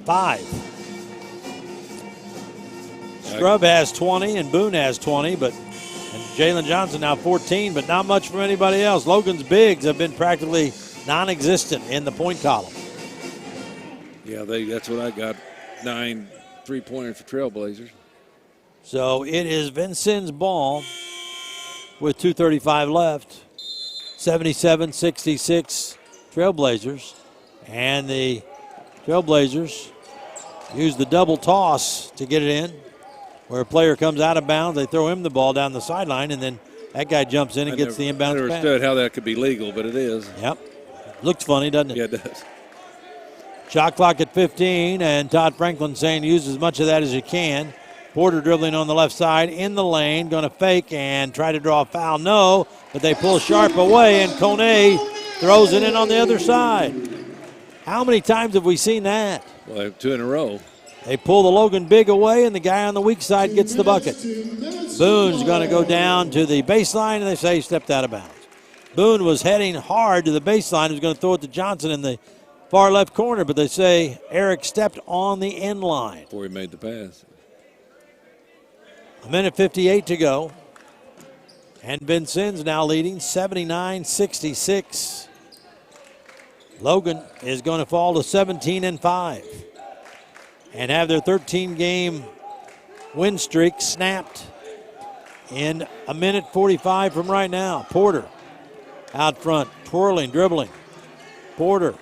5. Scrub has 20 and Boone has 20, and Jalen Johnson now 14, but not much from anybody else. Logan's bigs have been practically non-existent in the point column. Yeah, that's what I got. 9 3-pointers for Trailblazers. So it is Vincennes' ball with 2:35 left. 77-66 Trailblazers. And the Trailblazers use the double toss to get it in. Where a player comes out of bounds, they throw him the ball down the sideline, and then that guy jumps in and gets the inbound pass. I never understood how that could be legal, but it is. Yep. Looks funny, doesn't it? Yeah, it does. Shot clock at 15, and Todd Franklin saying use as much of that as you can. Porter dribbling on the left side in the lane, going to fake and try to draw a foul. No, but they pull Sharp away, and Kone throws it in on the other side. How many times have we seen that? Well, they have 2 in a row. They pull the Logan big away, and the guy on the weak side gets the bucket. Boone's going to go down to the baseline, and they say he stepped out of bounds. Boone was heading hard to the baseline. He was going to throw it to Johnson in the far left corner, but they say Eric stepped on the end line. Before he made the pass. 1:58 to go. And Vincennes now leading 79-66. Logan is going to fall to 17-5 and have their 13-game win streak snapped in 1:45 from right now. Porter out front, twirling, dribbling. Porter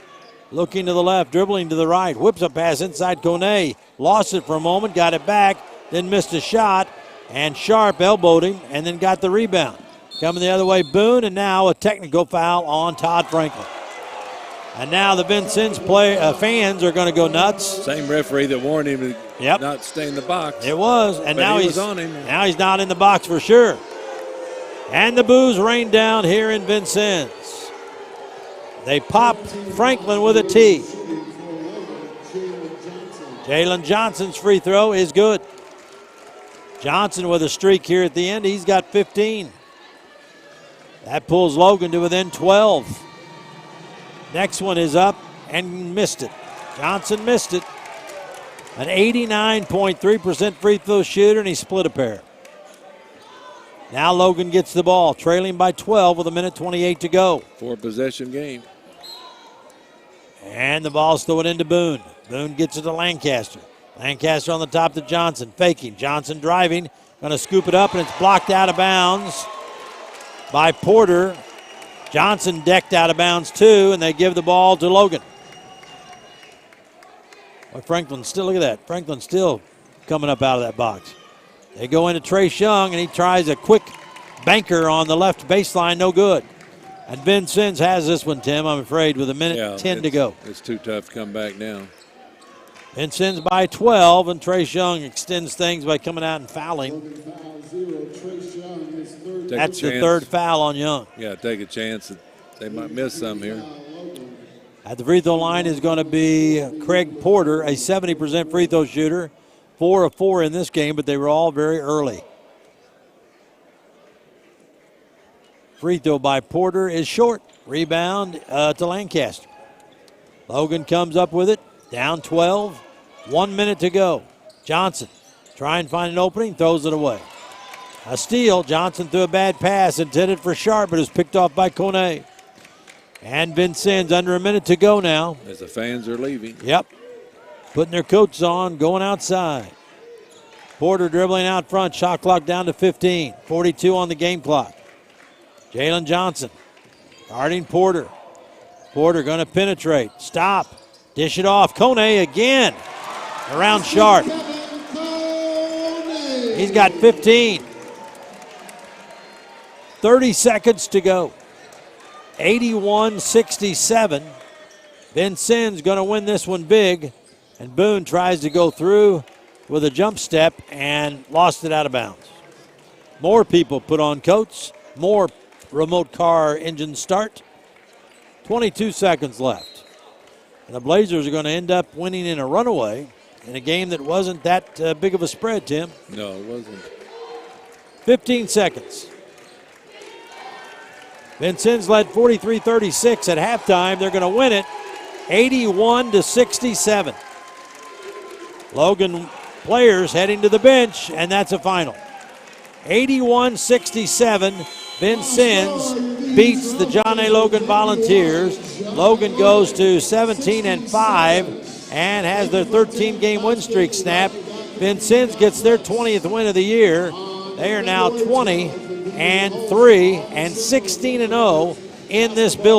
looking to the left, dribbling to the right, whips a pass inside Kone, lost it for a moment, got it back, then missed a shot, and Sharp elbowed him and then got the rebound. Coming the other way, Boone, and now a technical foul on Todd Franklin. And now the Vincennes fans are going to go nuts. Same referee that warned him to not stay in the box. It was, and now he's on him. Now he's not in the box for sure. And the boos rain down here in Vincennes. They pop Franklin with a tee. Jalen Johnson's free throw is good. Johnson with a streak here at the end. He's got 15. That pulls Logan to within 12. Next one is up and missed it. Johnson missed it. An 89.3% free throw shooter, and he split a pair. Now Logan gets the ball, trailing by 12 with 1:28 to go. 4-possession game. And the ball's thrown into Boone. Boone gets it to Lancaster. Lancaster on the top to Johnson, faking. Johnson driving, going to scoop it up, and it's blocked out of bounds by Porter. Johnson decked out of bounds too, and they give the ball to Logan. Well, Franklin still, look at that. Franklin still coming up out of that box. They go into Trace Young, and he tries a quick banker on the left baseline, no good. And Vincennes has this one, Tim, I'm afraid, with 1:10 to go. It's too tough to come back now. Vincennes by 12, and Trace Young extends things by coming out and fouling. That's the third foul on Young. Yeah, take a chance that they might miss some here. At the free throw line is going to be Craig Porter, a 70% free throw shooter. 4 of 4 in this game, but they were all very early. Free throw by Porter is short. Rebound to Lancaster. Logan comes up with it. Down 12. 1 minute to go. Johnson try and find an opening, throws it away. A steal. Johnson threw a bad pass intended for Sharp, but it was picked off by Kone. And Vincennes under 1 minute to go now. As the fans are leaving. Yep. Putting their coats on, going outside. Porter dribbling out front. Shot clock down to 15. 42 on the game clock. Jalen Johnson guarding Porter. Porter going to penetrate. Stop. Dish it off. Kone again. Around Sharp. He's got 15. 30 seconds to go. 81-67. Vincennes going to win this one big, and Boone tries to go through with a jump step and lost it out of bounds. More people put on coats, more remote car engines start. 22 seconds left. And the Blazers are going to end up winning in a runaway in a game that wasn't that big of a spread, Tim. No, it wasn't. 15 seconds. Vincennes led 43-36 at halftime. They're going to win it 81-67. Logan players heading to the bench, and that's a final. 81-67. Vincennes beats the John A. Logan Volunteers. Logan goes to 17-5 and has their 13-game win streak snapped. Vincennes gets their 20th win of the year. They are now 20-3 and 16-0 in this building.